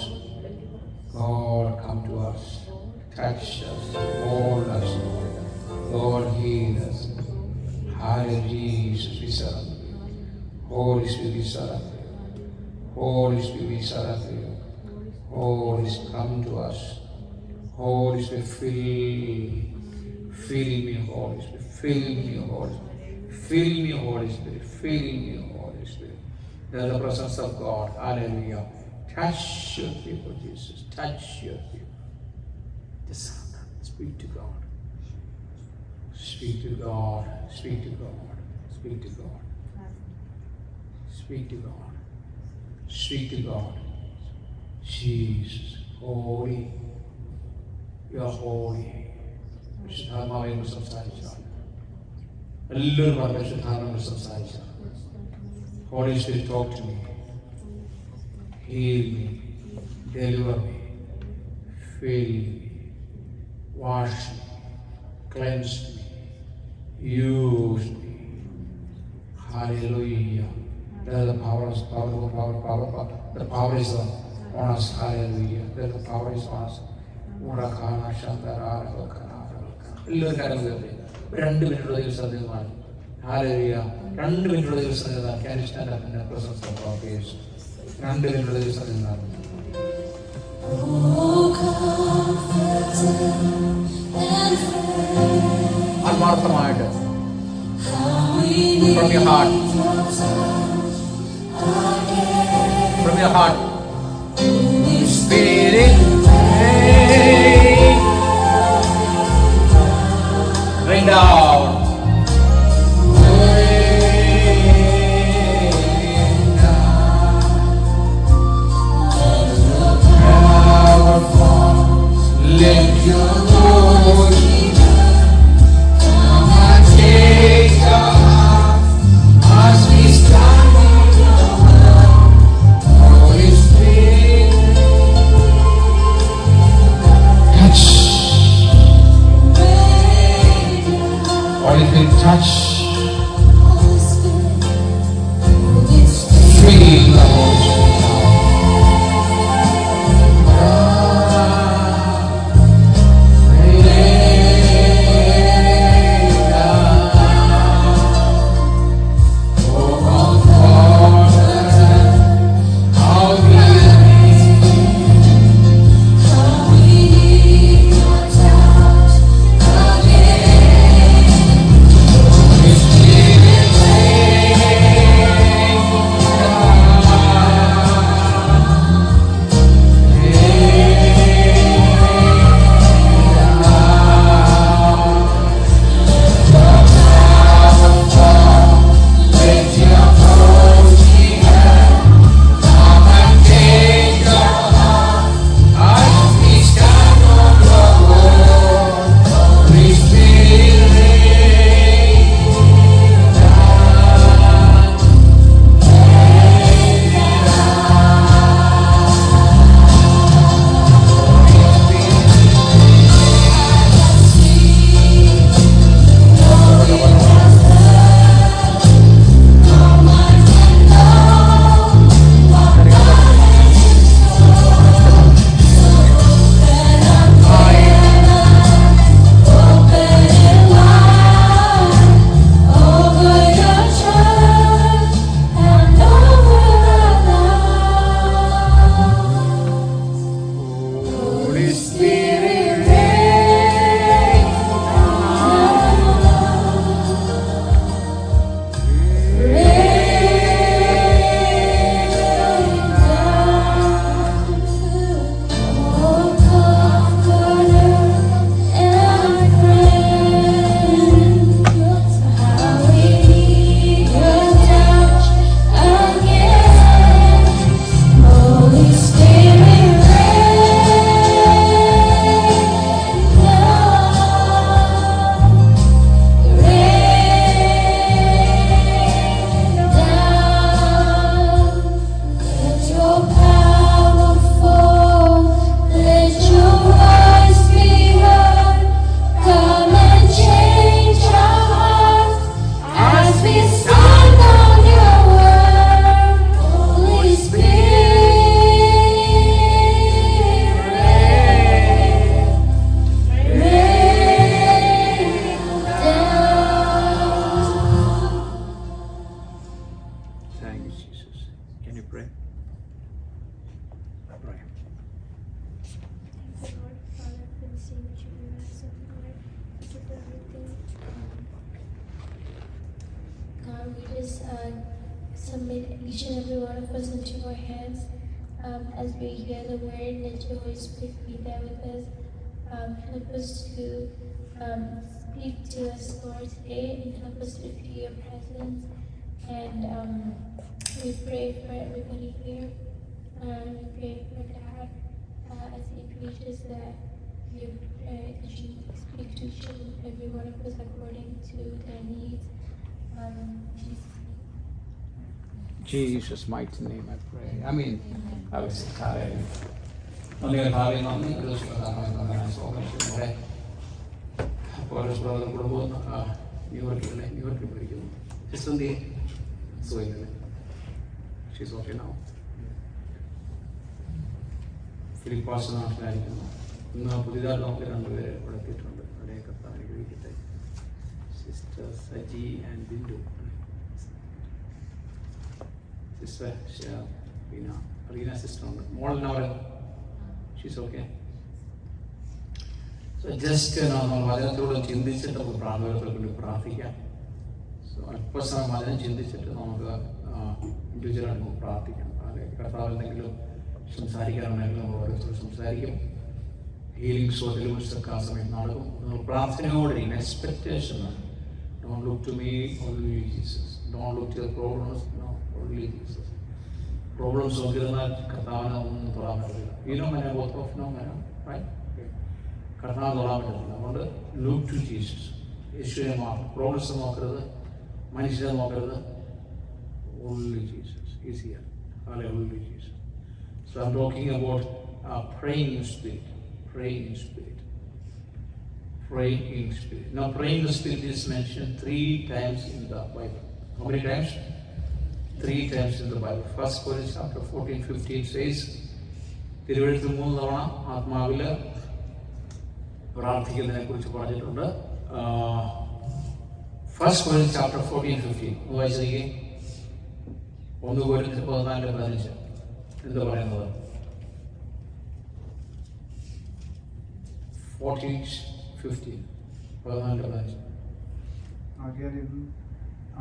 God, come to us. Touch us. Hold us. Lord, heal us. Hallelujah, Jesus, we surrender. Holy Spirit, we surrender. Holy Spirit, we surrender. Holy Spirit, come to us. Holy Spirit, fill me, Holy Spirit. Fill me, Holy Spirit. Fill me, Holy Spirit. Fill me, Holy Spirit. There's the presence of God. Hallelujah. Touch your people, Jesus. Touch your people. Just speak to God. Speak to God. Speak to God. Speak to God. Speak to God. Speak to God. Jesus, holy. You are holy. വിശുദ്ധാത്മാവിനെ സംസാരിച്ചാണ്. എല്ലാവരും വിശുദ്ധാത്മാവിനെ സംസാരിച്ചാണ്. Holy Spirit, talk to me. Heal me. Deliver me. Fill me. Wash me. Cleanse me. Use me. Hallelujah. The power is the power is on us. Hallelujah. The power is on us. Urakana Shantara Vakana. എല്ലാവരും കാര്യം കേൾക്കുക. 2 മിനിറ്റുള്ള ദിവസമാണ്. Hallelujah. 2 മിനിറ്റുള്ള ദിവസം can you stand up in the presence of our face? 2 മിനിറ്റുള്ള ദിവസം ആത്മാർത്ഥമായിട്ട് from your heart. From your heart. Spirit, rain down. Let your glory come and take our heart as we stand in your word. Holy Spirit, touch. Jesus. Can you pray? Pray. Thank you, Lord, Father, for the same that you give us, and Lord, give everything. God, we just submit each and every one of us into your hands as we hear the word. Let your Holy Spirit be there with us. Help us to speak to us, Lord, today, and help us to feel your presence. And we pray for everybody here. We pray for Dad as he preaches that you speak to each and every one of us according to their needs. Jesus' mighty name I pray. I mean, I was tired. നന്ദി ഭാവി നന്ദി police brother കുടുംബം ന്യൂയോർക്കിൽ പഠിക്കുന്നു സിസ്റ്റന്തി സുഖമില്ലേ she's okay now ഫിലിപ്പാസ് നാട്ടിലായിരിക്കുന്നു ഇന്ന് പുതിയതായിട്ട് നമുക്ക് രണ്ടുപേരെ ഇവിടെ എത്തിയിട്ടുണ്ട് അവിടെ കർത്താവ് അനുഗ്രഹിക്കട്ടെ sister Saji and Bindu sister Reena sister ഉണ്ട് മോളിനവരെ ഷീസ് ഓക്കെ സോ ജസ്റ്റ് നമ്മൾ വചനത്തിലൂടെ ചിന്തിച്ചിട്ട് നമുക്ക് പ്രാർത്ഥനകൾക്ക് വേണ്ടി പ്രാർത്ഥിക്കാം സോ അല്പസമയം വചനം ചിന്തിച്ചിട്ട് നമുക്ക് ഇൻഡിവിജ്വലായിട്ട് നമുക്ക് പ്രാർത്ഥിക്കാം കർത്താവ് എന്തെങ്കിലും സംസാരിക്കാനുണ്ടെങ്കിൽ നമ്മൾ ഓരോരുത്തരും സംസാരിക്കും ഹീലിംഗ്സോ ഡെലിവറൻസൊക്കെ ആ സമയത്ത് നടക്കും നമ്മൾ പ്രാർത്ഥനയോടെ expectation don't look to me only Jesus don't look to the problems only Jesus problems നോക്കിയിരുന്നാൽ കർത്താവിനെ ഒന്നും തൊടാൻ പറ്റില്ല ഈനോ മന ബോത്ത് ഓഫ് നോ മന റൈറ്റ് കർത്താവ് തൊടാൻ പറ്റത്തില്ല അതുകൊണ്ട് ലുക്ക് ടു ജീസസ് യേശുവിനെ മാത്രം പ്രോബ്ലംസ് നോക്കരുത് മനുഷ്യരെ നോക്കരുത് only Jesus easier only Jesus so I M talking about praying in spirit. Praying in spirit. Praying in spirit. Now praying in the spirit is mentioned 3 times in the Bible. How many times? 3 times in the Bible. 1 Corinthians chapter 14-15 says, തിരുവഴുത്ത് 3 തവണ ആത്മാവിൽ പ്രാർത്ഥിക്കുന്നതിനെ കുറിച്ച് പറഞ്ഞിട്ടുണ്ട്. 1 Corinthians chapter 14-15 വായിച്ചേ. 1 Corinthians 14-15 എന്താ പറയുന്നത്? 14-15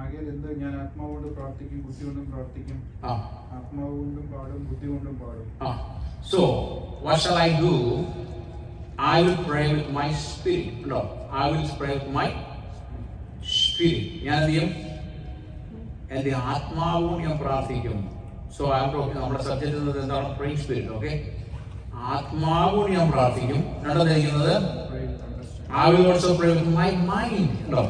ആകയാൽ എന്ത് ഞാൻ ആത്മാവുകൊണ്ട് പ്രാർത്ഥിക്കും ബുദ്ധി കൊണ്ടും പ്രാർത്ഥിക്കും ആത്മാവ് കൊണ്ടും പാടും ബുദ്ധി കൊണ്ടും പാടും. So what shall I do? I will pray with my spirit. No, I will pray with my spirit. ഞാൻ എന്ത് ചെയ്യും? എൻ്റെ ആത്മാവും ഞാൻ പ്രാർത്ഥിക്കും. So I am talking നമ്മുടെ സബ്ജക്റ്റ് എന്താണ്? Praying spirit. Okay. ആത്മാവും ഞാൻ പ്രാർത്ഥിക്കും. രണ്ടാമത് I will also pray with my mind. No.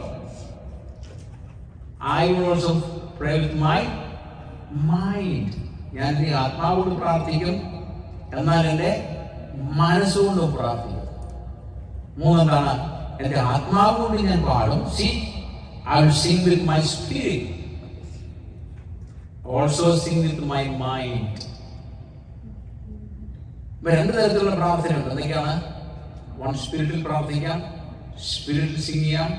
I will also pray with my mind. ഞാൻ എൻ്റെ ആത്മാവോട് പ്രാർത്ഥിക്കും എന്നാൽ എൻ്റെ മനസ്സുകൊണ്ടും പ്രാർത്ഥിക്കും. മൂന്നെന്താണ്? എൻ്റെ ആത്മാവുകൊണ്ട് ഞാൻ പാടും. See, I will sing with my spirit. Also sing with my mind. രണ്ട് തരത്തിലുള്ള പ്രാർത്ഥനയുണ്ട്. എന്തൊക്കെയാണ്? വൺ സ്പിരിറ്റിൽ പ്രാർത്ഥിക്കാം, സ്പിരിറ്റിൽ സിംഗ് ചെയ്യാം,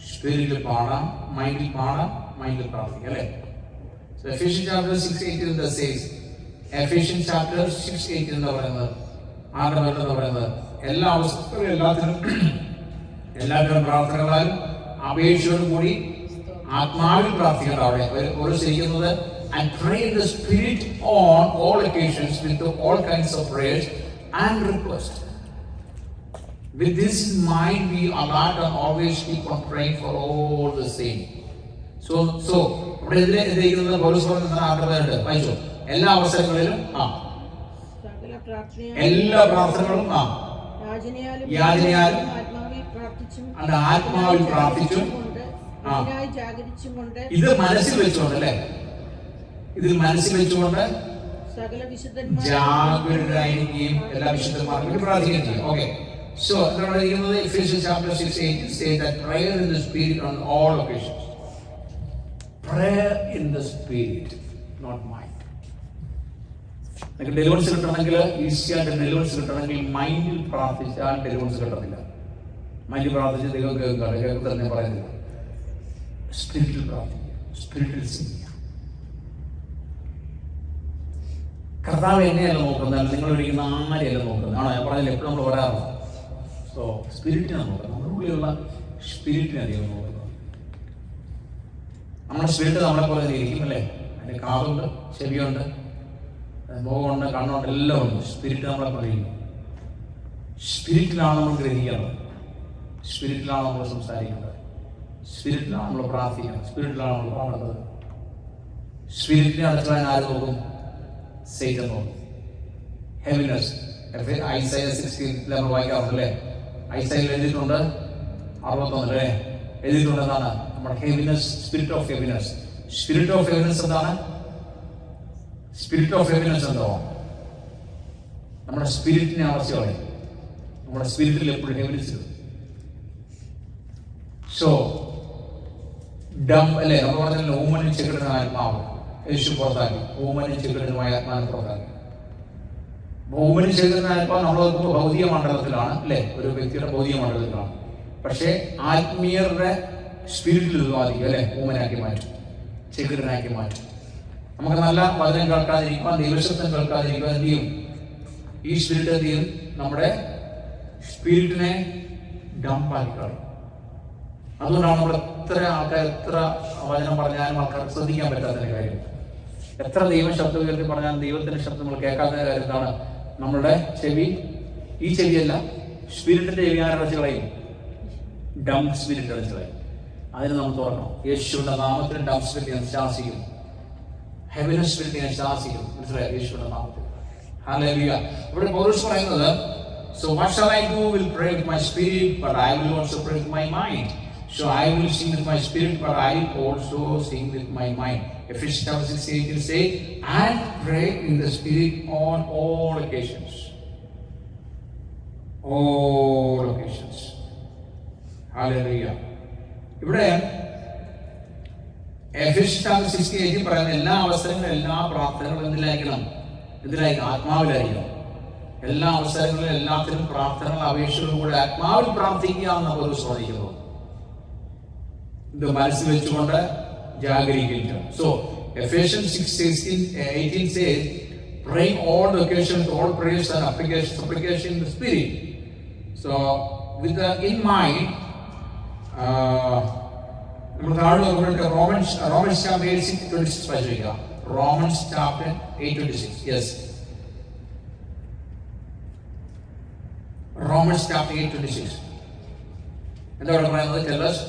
സ്പിരിറ്റിൽ പാടാം, മൈൻഡിൽ പാടാം, മൈൻഡിൽ പ്രാർത്ഥിക്കാം. അല്ലേ? Ephesians chapter 6:8 എന്താ says? Ephesians chapter 6:8 എന്താ പറയുന്നത്? എന്താ പറയുന്നത്? എല്ലാ അവസ്ഥകളും എല്ലാത്തിനും പ്രാർത്ഥനകളാലും അപേക്ഷയോടും കൂടി ആത്മാവിൽ പ്രാർത്ഥിക്കേണ്ട അവിടെ ഓരോ ചെയ്യുന്നത്. And pray in the spirit on all occasions with all kinds of prayers and requests. With this in mind, we alert and always keep on praying for all the same. So ഇവിടെ എതിരെ പൗലോസ് പറയുന്നത് വായിച്ചോ. എല്ലാ അവസരങ്ങളിലും എല്ലാ പ്രാർത്ഥനകളും യാചനയാലും ആത്മാവിൽ പ്രാർത്ഥിച്ചും ഇത് മനസ്സിൽ വെച്ചുകൊണ്ട് അല്ലേ? ഇതിൽ മനസ്സിൽ വെച്ചുകൊണ്ട് ജാഗരൂകരായിരിക്കുകയും എല്ലാ വിശുദ്ധന്മാർക്കും വേണ്ടി പ്രാർത്ഥിക്കുകയും ചെയ്യും. ഓക്കെ. സോ എന്താണ് പറയുന്നത്? Ephesians chapter 6:8 says that prayer in the spirit on all occasions. Prayer in the spirit, not mind. നിങ്ങൾക്ക് ഡെലിവറൻസ് കിട്ടണമെങ്കിൽ ഈസിയായിട്ട് ഡെലിവറൻസ് കിട്ടണമെങ്കിൽ മൈൻഡിൽ പ്രാർത്ഥിച്ചാൽ ഡെലിവറൻസ് കിട്ടത്തില്ല. മൈൻഡിൽ പ്രാർത്ഥിച്ച് ദൈവം കേൾക്കുക തന്നെ പറയുന്നില്ല. സ്പിരിറ്റിൽ പ്രാർത്ഥിക്കുക, സ്പിരിറ്റിൽ സിംഗ്. കർത്താവ് എന്നെയല്ല നോക്കുന്നത്, നിങ്ങൾ ഒരിക്കുന്ന ആരെയല്ല നോക്കുന്നത്. ആണോ? ഞാൻ പറഞ്ഞില്ല, എപ്പോഴും നമ്മൾ പറയാറുണ്ട്. സോ സ്പിരിറ്റിനാണ് നോക്കുന്നത്, നമ്മുടെ ഉള്ളിലുള്ള സ്പിരിറ്റിനെ ദൈവം നോക്കുന്നത്. നമ്മുടെ സ്പിരിറ്റ് നമ്മളെ പോലെ തന്നെ ഇരിക്കും അല്ലേ? അതിൻ്റെ കാതുണ്ട്, ചെവിയുണ്ട്, മുഖമുണ്ട്, കണ്ണുണ്ട്, എല്ലാം ഉണ്ട്. സ്പിരിറ്റ് നമ്മളെ പറയുന്നു. സ്പിരിറ്റിലാണ് നമ്മൾ ഗ്രഹിക്കേണ്ടത്, സ്പിരിറ്റിലാണ് നമ്മൾ സംസാരിക്കേണ്ടത്, സ്പിരിറ്റിലാണ് നമ്മൾ പ്രാർത്ഥിക്കുന്നത്, സ്പിരിറ്റിലാണ് നമ്മൾ പാടുന്നത്. സ്പിരിറ്റിനെ അടച്ചാൽ ആര് നോക്കും? സൈറ്റൻ നോക്കും. ഹെവിനെസ്, ഐസയ 16 നമ്മൾ വായിക്കാറുണ്ടല്ലേ? ഐസയിൽ എഴുതിയിട്ടുണ്ട് 61 അല്ലേ? എഴുതിയിട്ടുണ്ട് എന്താണ്? നമ്മുടെ heaviness, spirit of heaviness. Spirit of heaviness എന്താണ്? സ്പിരിറ്റ് ഓഫ് ഹെവിനെസ് എന്തോ? നമ്മുടെ സ്പിരിറ്റിനെ ആവശ്യമാണ്. നമ്മുടെ സ്പിരിറ്റിൽ എപ്പോഴും ഹെവിനെസ്. സോ ഡം അല്ലേ? നമ്മൾ പറഞ്ഞല്ലോ ഊമനും ചെകിടനുമായ ആത്മാവ് യേശു പുറത്താക്കി. ഊമനും ചെകിടനുമായ ആത്മാവിനെ പുറത്താക്കി. ഊമനും ചെകിടനുമായ ആത്മാവ് നമ്മൾ ഭൗതിക മണ്ഡലത്തിലാണ് അല്ലേ? ഒരു വ്യക്തിയുടെ ഭൗതിക മണ്ഡലത്തിലാണ്. പക്ഷേ ആത്മീയരുടെ സ്പിരിറ്റിൽ ഇത് ബാധിക്കും അല്ലേ? ഊമനാക്കി മാറ്റും, ചെകിടനാക്കി മാറ്റും. നമുക്ക് നല്ല വചനം കേൾക്കാതിരിക്കുവാൻ, ദൈവശബ്ദം കേൾക്കാതിരിക്കുവാൻ എന്ത് ചെയ്യും? ഈ സ്പിരിറ്റ് എന്ത് ചെയ്യും? നമ്മുടെ സ്പിരിറ്റിനെ ഡംപാക്കി കളയും. അതുകൊണ്ടാണ് നമ്മൾ എത്ര ആൾക്കാർ എത്ര വചനം പറഞ്ഞാലും ആൾക്കാർക്ക് ശ്രദ്ധിക്കാൻ പറ്റാത്ത കാര്യം. എത്ര ദൈവം ശബ്ദം ഉയർത്തി പറഞ്ഞാലും ദൈവത്തിന്റെ ശബ്ദം നമ്മൾ കേൾക്കാത്ത കാര്യം എന്താണ്? നമ്മളുടെ ചെവി, ഈ ചെവിയല്ല, സ്പിരിറ്റിന്റെ ചെവി അടച്ചു കളയും. ഡം സ്പിരിറ്റ് അടച്ചു കളയും. അതിന് നമ്മൾ തുറക്കണം. യേശുവിന്റെ നാമത്തിൽ ഡം സ്പിരിറ്റ് ഞാൻ ശാസിക്കും, ഹെവിനെസ് സ്പിരിറ്റ് ഞാൻ ശാസിക്കും. മനസ്സിലായോ? യേശുവിന്റെ നാമത്തിൽ. ഹല്ലേലൂയ. ഇവിടെ പൗലോസ് പറയുന്നത്, so what shall I do? Will pray with my spirit, but I will also pray with my mind. So I will sing with my spirit, but I will also sing with my mind. Ephesians 6:8 will say, and pray in the spirit on all occasions. All occasions. Hallelujah. ഇവിടെ Ephesians 6:8 പറയുന്ന എല്ലാ അവസരങ്ങളും എല്ലാ പ്രാർത്ഥനകളും എന്തിലായിരിക്കണം? ആത്മാവിലായിരിക്കണം. എല്ലാ അവസരങ്ങളിലും എല്ലാത്തിനും പ്രാർത്ഥനകൾ അപേക്ഷകളും കൂടെ ആത്മാവിൽ പ്രാർത്ഥിക്കുക എന്ന് പൗലോസ് പറഞ്ഞിരിക്കുന്നു. ഇത് മനസ്സിൽ വെച്ചുകൊണ്ട് ജാഗരിക്കുക. So Ephesians 6:18 says, praying all the occasions, all prayers and supplication in the spirit. So with the in mind, നമ്മൾ താഴെ Romans chapter 8:26 വായിക്കുക. Romans chapter 8:26. Yes. Romans chapter 8:26. എന്താണ് പറയുന്നത്? Tell us,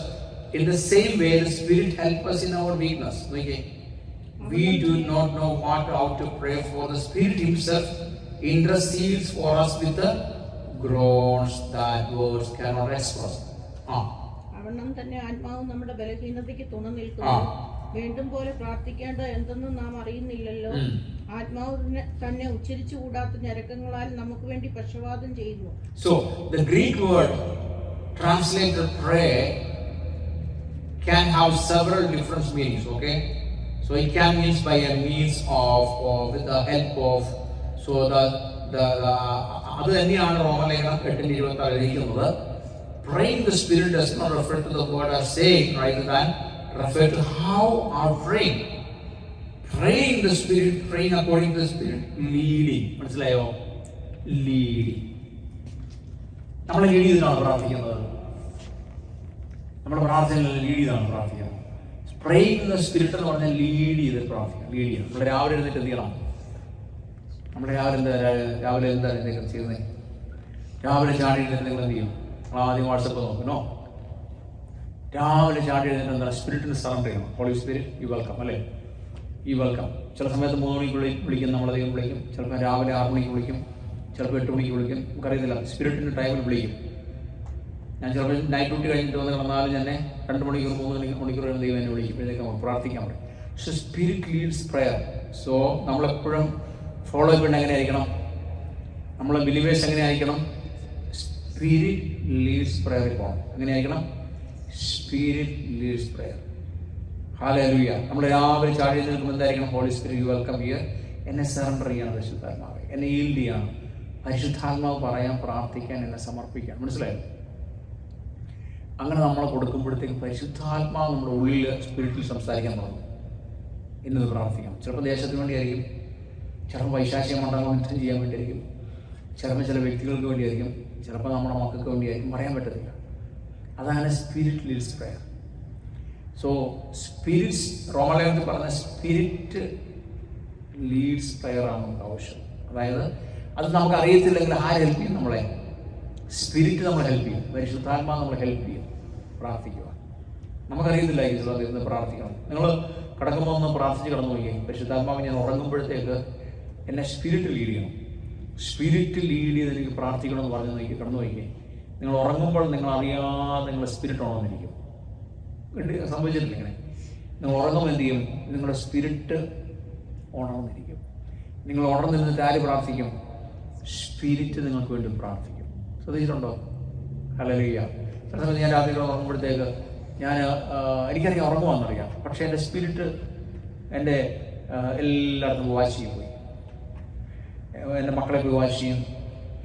in the same way the Spirit help us in our weakness. Okay. We do not know what ought to pray for. The Spirit Himself intercedes for us with the groans that words cannot express. അവണ്ണം തന്നെ ആത്മാവ് നമ്മുടെ ബലഹീനതയ്ക്ക് തുണ നിൽക്കുന്നു. വീണ്ടും പോലെ പ്രാർത്ഥിക്കേണ്ട എന്തെന്നും നാം അറിയുന്നില്ലല്ലോ. ആത്മാവ് തന്നെ ഉച്ചരിച്ചുകൂടാത്ത ഞരക്കങ്ങളാൽ നമുക്ക് വേണ്ടി പക്ഷവാദം ചെയ്യുന്നു. So the Greek word translated pray can have several different meanings. Okay, so it can mean by a means of or with the help of. So the അത് തന്നെയാണ് റോമലേഖനം 8:26 എഴുതിയിരിക്കുന്നത്. Praying the Spirit does not refer to the word or saying, rather than refer to how are praying. Praying the Spirit, praying according to the Spirit, leading. മനസ്സിലായോ? Leading. നമ്മൾ lead ചെയ്തിട്ടാണ് പ്രാർത്ഥിക്കുന്നത്. നമ്മുടെ പ്രാർത്ഥനയിൽ lead ചെയ്താണ് പ്രാർത്ഥിക്കുന്നത്. പ്രേയിങ് ദ സ്പിരിറ്റ് എന്ന് പറഞ്ഞാൽ ലീഡ് ചെയ്ത് പ്രാർത്ഥിക്കണം. ലീഡ് ചെയ്യണം. നമ്മൾ രാവിലെ എഴുന്നേറ്റ് എന്ത് ചെയ്യണം? നമ്മൾ രാവിലെ എന്താ എന്തെങ്കിലും ചെയ്യുന്നത്? രാവിലെ ചാടി എഴുന്നേറ്റ് നിങ്ങൾ എന്ത് ചെയ്യും? നമ്മൾ ആദ്യം വാട്സപ്പ് നോക്കണോ? രാവിലെ ചാടി എഴുന്നേറ്റ് എന്താ? സ്പിരിറ്റിന് സറണ്ടർ ചെയ്യണം. ഹോളി സ്പിരിറ്റ്, യു വെൽക്കം അല്ലേ? You welcome. ചില സമയത്ത് 3 മണിക്ക് വിളിക്കും, നമ്മളധികം വിളിക്കും. ചിലപ്പോൾ രാവിലെ 6 മണിക്ക് വിളിക്കും, ചിലപ്പോൾ 8 മണിക്ക് വിളിക്കും. നമുക്കറിയത്തില്ല. സ്പിരിറ്റിൻ്റെ ടൈമിൽ വിളിക്കും. ഞാൻ ചിലപ്പോൾ നൈറ്റ് ഡ്യൂട്ടി കഴിഞ്ഞിട്ട് വന്ന് കിടന്നാലും തന്നെ 2 മണിക്കൂർ 3 മണിക്കൂർ ദൈവം എന്നെ വിളിക്കും. എഴുന്നേക്കാൻ പ്രാർത്ഥിക്കാൻ പറയും. So spirit leads prayer. So നമ്മളെപ്പോഴും ഫോളോ അപ്പ് എങ്ങനെ ആയിരിക്കണം? നമ്മളെ ബിലീവേഴ്സ് എങ്ങനെ ആയിരിക്കണം? സ്പിരിറ്റ് ലീഡ്സ് പ്രയറിൽ പോകണം. എങ്ങനെ ആയിരിക്കണം? Spirit leads prayer. ഹല്ലേലൂയ. നമ്മൾ രാവിലെ ചാടി നിൽക്കുമ്പോൾ എന്തായിരിക്കണം? Holy spirit, you welcome here. എന്നെ സറണ്ടർ ചെയ്യണം പരിശുദ്ധാത്മാവെ, എന്നെ ഈൽഡ് ചെയ്യണം. പരിശുദ്ധാത്മാവ് പറയാൻ, പ്രാർത്ഥിക്കാൻ, എന്നെ സമർപ്പിക്കാൻ. മനസ്സിലായോ? അങ്ങനെ നമ്മളെ കൊടുക്കുമ്പോഴത്തേക്കും പരിശുദ്ധാത്മാവ് നമ്മുടെ ഉള്ളിൽ സ്പിരിറ്റിൽ സംസാരിക്കാൻ തുടങ്ങും. ഇന്നത് പ്രാർത്ഥിക്കാം. ചിലപ്പോൾ ദേശത്തിന് വേണ്ടിയായിരിക്കും, ചിലപ്പോൾ വൈശാഖ്യ മണ്ഡലം യുദ്ധം ചെയ്യാൻ വേണ്ടിയായിരിക്കും, ചിലപ്പോൾ ചില വ്യക്തികൾക്ക് വേണ്ടിയായിരിക്കും, ചിലപ്പോൾ നമ്മുടെ മക്കൾക്ക് വേണ്ടിയായിരിക്കും, പറയാൻ പറ്റത്തില്ല. അതാണ് spirit leads prayer. So spirits, റോമലേഖനത്തിൽ പറഞ്ഞ സ്പിരിറ്റ് ലീഡ്സ് പ്രയർ ആണ് നമുക്ക് ആവശ്യം. അതായത് അത് നമുക്ക് അറിയത്തില്ലെങ്കിൽ ആര് ഹെൽപ്പ് ചെയ്യും? നമ്മളെ സ്പിരിറ്റ് നമ്മളെ ഹെൽപ്പ് ചെയ്യും, പരിശുദ്ധാത്മാ നമ്മളെ ഹെൽപ്പ് ചെയ്യും പ്രാർത്ഥിക്കുക. നമുക്കറിയത്തില്ല ഈശ്വര ഇന്ന് പ്രാർത്ഥിക്കണം. നിങ്ങൾ കിടക്കുമ്പോൾ ഒന്ന് പ്രാർത്ഥിച്ച് കിടന്നു നോക്കിയേ, പരിശുദ്ധാത്മാവ് ഞാൻ ഉറങ്ങുമ്പോഴത്തേക്ക് എന്നെ സ്പിരിറ്റ് ലീഡ് ചെയ്യണം, സ്പിരിറ്റ് ലീഡ് ചെയ്ത് എനിക്ക് പ്രാർത്ഥിക്കണമെന്ന് പറഞ്ഞു നോക്കി കിടന്നു നോക്കിയേ. നിങ്ങൾ ഉറങ്ങുമ്പോൾ നിങ്ങൾ അറിയാതെ നിങ്ങളുടെ സ്പിരിറ്റ് ഉണർന്നിരിക്കും. സംഭവിച്ചിട്ടില്ല ഇങ്ങനെ? നിങ്ങൾ ഉറങ്ങുമ്പോൾ എന്ത് ചെയ്യും? നിങ്ങളുടെ സ്പിരിറ്റ് ഉണർന്നിരിക്കും. നിങ്ങൾ ഉണർന്നിരുന്നിട്ട് ആര് പ്രാർത്ഥിക്കും? സ്പിരിറ്റ് നിങ്ങൾക്ക് വേണ്ടി പ്രാർത്ഥിക്കും. ശ്രദ്ധിച്ചിട്ടുണ്ടോ? ഹല്ലേലൂയ. ചില സമയത്ത് ഞാൻ രാത്രി ഉറങ്ങുമ്പോഴത്തേക്ക് എനിക്കറിയാം ഉറങ്ങുവാന്നറിയാം, പക്ഷേ എൻ്റെ സ്പിരിറ്റ് എൻ്റെ എല്ലായിടത്തും വാച്ച് ചെയ്യും പോയി. എൻ്റെ മക്കളെ പോയി വാച്ച് ചെയ്യും,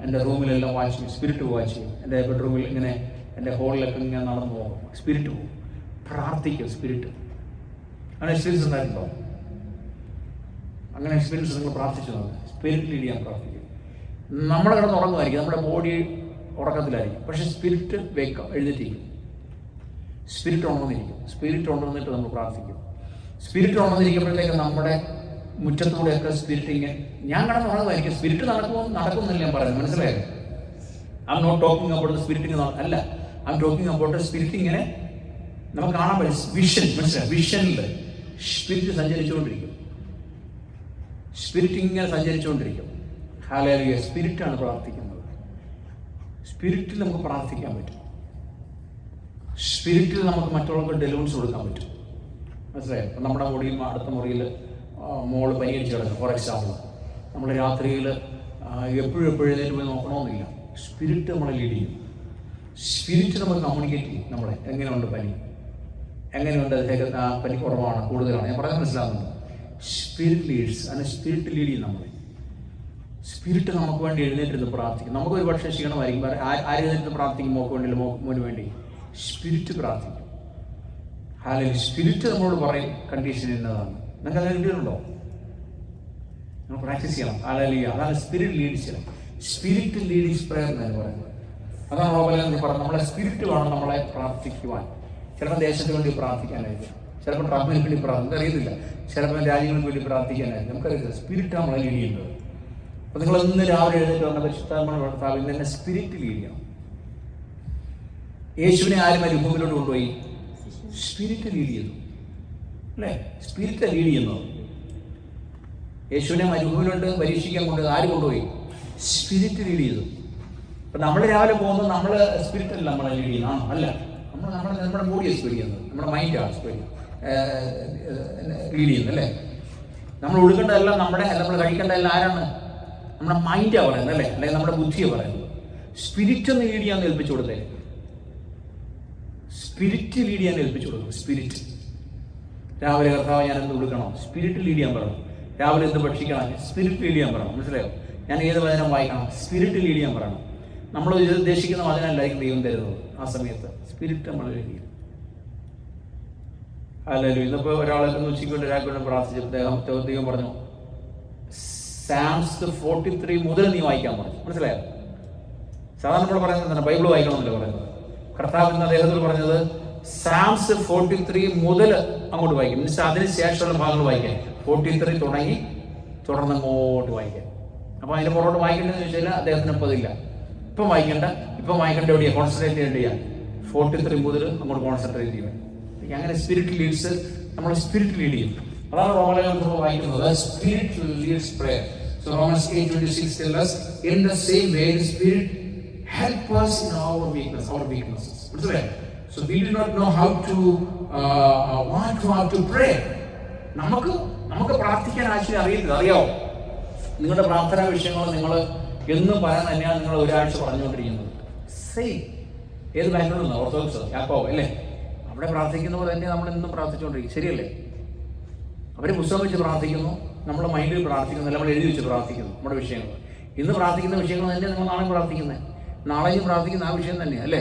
എൻ്റെ റൂമിലെല്ലാം വാച്ച് ചെയ്യും, സ്പിരിറ്റ് വാച്ച് ചെയ്യും. എൻ്റെ ബെഡ്റൂമിൽ ഇങ്ങനെ എൻ്റെ ഹോളിലൊക്കെ ഇങ്ങനെ നടന്നു പോകും, സ്പിരിറ്റ് പോകും. പ്രാർത്ഥിക്കും സ്പിരിറ്റ്. അങ്ങനെ എക്സ്പീരിയൻസ് ഉണ്ടായിട്ടുണ്ടോ? അങ്ങനെ എക്സ്പീരിയൻസ് നിങ്ങൾ പ്രാർത്ഥിച്ചു നോക്കുക. സ്പിരിറ്റ് ലീഡ് ചെയ്യാൻ പ്രാർത്ഥിക്കും. നമ്മൾ കിടന്ന് ഉറങ്ങുമായിരിക്കും, നമ്മുടെ ബോഡി ഉറക്കത്തിലായിരിക്കും, പക്ഷെ സ്പിരിറ്റ് എഴുന്നേറ്റിരിക്കും. സ്പിരിറ്റ് ഉണർന്നിരിക്കും. സ്പിരിറ്റ് ഉണർന്നിട്ട് നമ്മൾ പ്രാർത്ഥിക്കും. സ്പിരിറ്റ് ഉണർന്നിരിക്കുമ്പോഴത്തേക്ക് നമ്മുടെ മുറ്റത്തൂടെയൊക്കെ സ്പിരിറ്റ് ഇങ്ങനെ, ഞാൻ കിടന്ന് ഉറങ്ങുമായിരിക്കും, സ്പിരിറ്റ് നടക്കുമെന്നല്ല ഞാൻ പറയുന്നത്, മനസ്സിലായത്? I'm not talking about the spirit അല്ല, I M talking about the spirit. ഇങ്ങനെ നമുക്ക് കാണാൻ പറ്റും, വിഷൻ, മനസ്സിലായി? വിഷനിൽ സ്പിരിറ്റ് സഞ്ചരിച്ചുകൊണ്ടിരിക്കും, സ്പിരിറ്റ് ഇങ്ങനെ സഞ്ചരിച്ചുകൊണ്ടിരിക്കും. ഹല്ലേലൂയ. സ്പിരിറ്റാണ് പ്രാർത്ഥിക്കുന്നത്. സ്പിരിറ്റിൽ നമുക്ക് പ്രാർത്ഥിക്കാൻ പറ്റും. സ്പിരിറ്റിൽ നമുക്ക് മറ്റുള്ളവർക്ക് ഡെലിവറൻസ് കൊടുക്കാൻ പറ്റും, മനസ്സിലായോ? ഇപ്പം നമ്മുടെ മുറിയിൽ, അടുത്ത മുറിയിൽ മോള് പനിയടിച്ച് കിടക്കും, ഫോർ എക്സാമ്പിൾ. നമ്മൾ രാത്രിയിൽ എപ്പോഴും എഴുന്നേറ്റ് പോയി നോക്കണമെന്നില്ല. സ്പിരിറ്റ് നമ്മളെ ലീഡ് ചെയ്യും. സ്പിരിറ്റ് നമ്മൾ കമ്മ്യൂണിക്കേറ്റ് ചെയ്യും. നമ്മളെ എങ്ങനെയുണ്ട് പനി, എങ്ങനെയുണ്ട് പനി കുറവാണ്, കൂടുതലാണ്, ഞാൻ പറയാൻ മനസ്സിലാകുന്നുണ്ട്. സ്പിരിറ്റ് ലീഡ്സ്, അതിന് സ്പിരിറ്റ് ലീഡ് ചെയ്യും നമ്മളെ. സ്പിരിറ്റ് നമുക്ക് വേണ്ടി എഴുന്നേറ്റിരുന്ന് പ്രാർത്ഥിക്കും. നമുക്കൊരു പക്ഷേ ക്ഷീണമായിരിക്കും, ആര് എഴുന്നേറ്റ് പ്രാർത്ഥിക്കും? മോക്ക് വേണ്ടി, മോന് വേണ്ടി സ്പിരിറ്റ് പ്രാർത്ഥിക്കും. ഹല്ലേലൂയ. സ്പിരിറ്റ് നമ്മളോട് പറയും കണ്ടീഷൻ എന്നതാണ്. നിങ്ങൾക്ക് അങ്ങനെ കിട്ടിയിട്ടുണ്ടോ? നമ്മൾ പ്രാക്ടീസ് ചെയ്യണം. ഹല്ലേലൂയ. അതാണ് സ്പിരിറ്റ് ലീഡ് ചെയ്യണം. സ്പിരിറ്റ് ലീഡിങ്സ് പ്രയർ എന്നാണ് പറയുന്നത്. അതാണ് റോമലേഖനത്തിൽ പറഞ്ഞത്, നമ്മളെ സ്പിരിറ്റ് വേണം നമ്മളെ പ്രാർത്ഥിക്കുവാൻ. ചിലപ്പോൾ ദേശത്തിന് വേണ്ടി പ്രാർത്ഥിക്കാനായിരിക്കും, ചിലപ്പോൾ ട്രബിന് വേണ്ടി അറിയത്തില്ല, ചിലപ്പോൾ രാജ്യങ്ങൾക്ക് വേണ്ടി പ്രാർത്ഥിക്കാനായിരിക്കും, നമുക്കറിയത്തില്ല. സ്പിരിറ്റ് നമ്മളെ ലീഡ് ചെയ്യുന്നത്. അപ്പോൾ നിങ്ങൾ ഇന്ന് രാവിലെ എഴുന്നേറ്റ് വന്ന പരിശുദ്ധാത്മാവിനെ വളർത്താൻ ഇന്ന് തന്നെ സ്പിരിറ്റ് ലീഡ് ചെയ്യണം. യേശുവിനെ ആരും മരുഭൂമിയിലോട്ട് കൊണ്ടുപോയി? സ്പിരിറ്റ് ലീഡ് ചെയ്തു, അല്ലേ? സ്പിരിറ്റ് ലീഡ് ചെയ്യുന്നത്. യേശുവിനെ മരുഭൂമിയിലോട്ട് പരീക്ഷിക്കാൻ ആര് കൊണ്ടുപോയി? സ്പിരിറ്റ് ലീഡ് ചെയ്തു. അപ്പം നമ്മൾ രാവിലെ പോകുന്നത് നമ്മൾ സ്പിരിറ്റ് അല്ല നമ്മളെ ലീഡ് ചെയ്യുന്നത്, അല്ല, നമ്മുടെ ബോഡിയെ സ്പീഡ് ചെയ്യുന്നത്, നമ്മുടെ മൈൻഡാണ് സ്പീഡ് ലീഡ് ചെയ്യുന്നത്, അല്ലേ? നമ്മൾ ഒടുക്കേണ്ടതെല്ലാം നമ്മൾ കഴിക്കേണ്ടതെല്ലാം ആരാണ്? നമ്മുടെ മൈൻഡാണ് പറയുന്നത്, അല്ലേ? അല്ലെങ്കിൽ നമ്മുടെ ബുദ്ധിയാണ് പറയുന്നത്. സ്പിരിറ്റ് ഒന്ന് ലീഡ് ചെയ്യാൻ ഏൽപ്പിച്ചു കൊടുത്തേ. സ്പിരിറ്റ് ലീഡ് ചെയ്യാൻ ഏൽപ്പിച്ചു കൊടുക്കും. സ്പിരിറ്റ് രാവിലെ കർത്താവ് ഞാൻ എന്ത് കൊടുക്കണം? സ്പിരിറ്റ് ലീഡ് ചെയ്യാൻ പറയണം. രാവിലെ എന്ത് ഭക്ഷിക്കണം? സ്പിരിറ്റ് ലീഡ് ചെയ്യാൻ പറയണം, മനസ്സിലായോ? ഞാൻ ഏത് വചനം വായിക്കണം? സ്പിരിറ്റ് ലീഡ് ചെയ്യാൻ പറയണം. നമ്മൾ ഉദ്ദേശിക്കുന്ന വചനമല്ലായിരിക്കും ദൈവം തരുന്നത്. ആ സമയത്ത് സ്പിരിറ്റ് നമ്മൾ ലീഡ് ചെയ്യും. അല്ലല്ലോ, ഇന്നിപ്പോൾ ഒരാളെ ഉച്ചയ്ക്കൊണ്ട് ഒരാൾക്കൊണ്ട് പ്രാർത്ഥിച്ചു, ദൈവം പറഞ്ഞു സാംസ് 43 മുതൽ നീ വായിക്കാൻ പറഞ്ഞു, മനസ്സിലായോ? സാധാരണ നമ്മൾ പറയുന്നത് എന്താണ്? ബൈബിൾ വായിക്കണമെന്നല്ലേ പറയുന്നത്. കർത്താവ് ഇന്ന് അദ്ദേഹത്തോട് പറഞ്ഞത് സാംസ് 43 മുതൽ അങ്ങോട്ട് വായിക്കും, മീൻസ് അതിന് ശേഷമുള്ള ഭാഗങ്ങൾ വായിക്കാൻ. 43 തുടങ്ങി തുടർന്ന് അങ്ങോട്ട് വായിക്കാൻ. അപ്പോൾ അതിൻ്റെ പുറകോട്ട് വായിക്കേണ്ടതെന്ന് ചോദിച്ചാൽ അദ്ദേഹത്തിന് ഇപ്പോൾ അതില്ല. ഇപ്പം വായിക്കേണ്ട എവിടെയാണ്? കോൺസെൻട്രേറ്റ് ചെയ്യേണ്ടിയാ 43 മുതൽ അങ്ങോട്ട് കോൺസെൻട്രേറ്റ് ചെയ്യാൻ. അങ്ങനെ സ്പിരിറ്റ് ലീഡ്സ് നമ്മൾ സ്പിരിറ്റ് ലീഡ് ചെയ്യും. അതാണ് റോമലേഖനത്തിൽ വായിക്കുന്നത്, spirit leads prayer. So Romans 8:26 tells us, in the same way the Spirit help us in our weaknesses. So we do not know how to pray. നമുക്ക് പ്രാർത്ഥിക്കാൻ actually അറിയില്ല. അറിയാവോ? നിങ്ങളുടെ പ്രാർത്ഥനാ വിഷയങ്ങൾ നിങ്ങൾ എന്നും പറയാൻ തന്നെയാണ് നിങ്ങൾ ഒരാഴ്ച പറഞ്ഞുകൊണ്ടിരിക്കുന്നത്. സെയിം ഏത് ബാക്ക്ഗ്രൗണ്ട് ഓർത്തഡോക്സ് യാക്കോബ് അല്ലേ? അവിടെ പ്രാർത്ഥിക്കുന്ന പോലെ തന്നെ നമ്മൾ എന്നും പ്രാർത്ഥിച്ചുകൊണ്ടിരിക്കും, ശരിയല്ലേ? അവർ പുസ്തകം വെച്ച് പ്രാർത്ഥിക്കുന്നു, നമ്മുടെ മൈൻഡിൽ പ്രാർത്ഥിക്കുന്നില്ല, നമ്മൾ എഴുതി വെച്ച് പ്രാർത്ഥിക്കുന്നു നമ്മുടെ വിഷയങ്ങൾ. ഇന്ന് പ്രാർത്ഥിക്കുന്ന വിഷയങ്ങൾ തന്നെ നിങ്ങൾ നാളെ പ്രാർത്ഥിക്കുന്നത്, നാളെയും പ്രാർത്ഥിക്കുന്ന ആ വിഷയം തന്നെ അല്ലേ?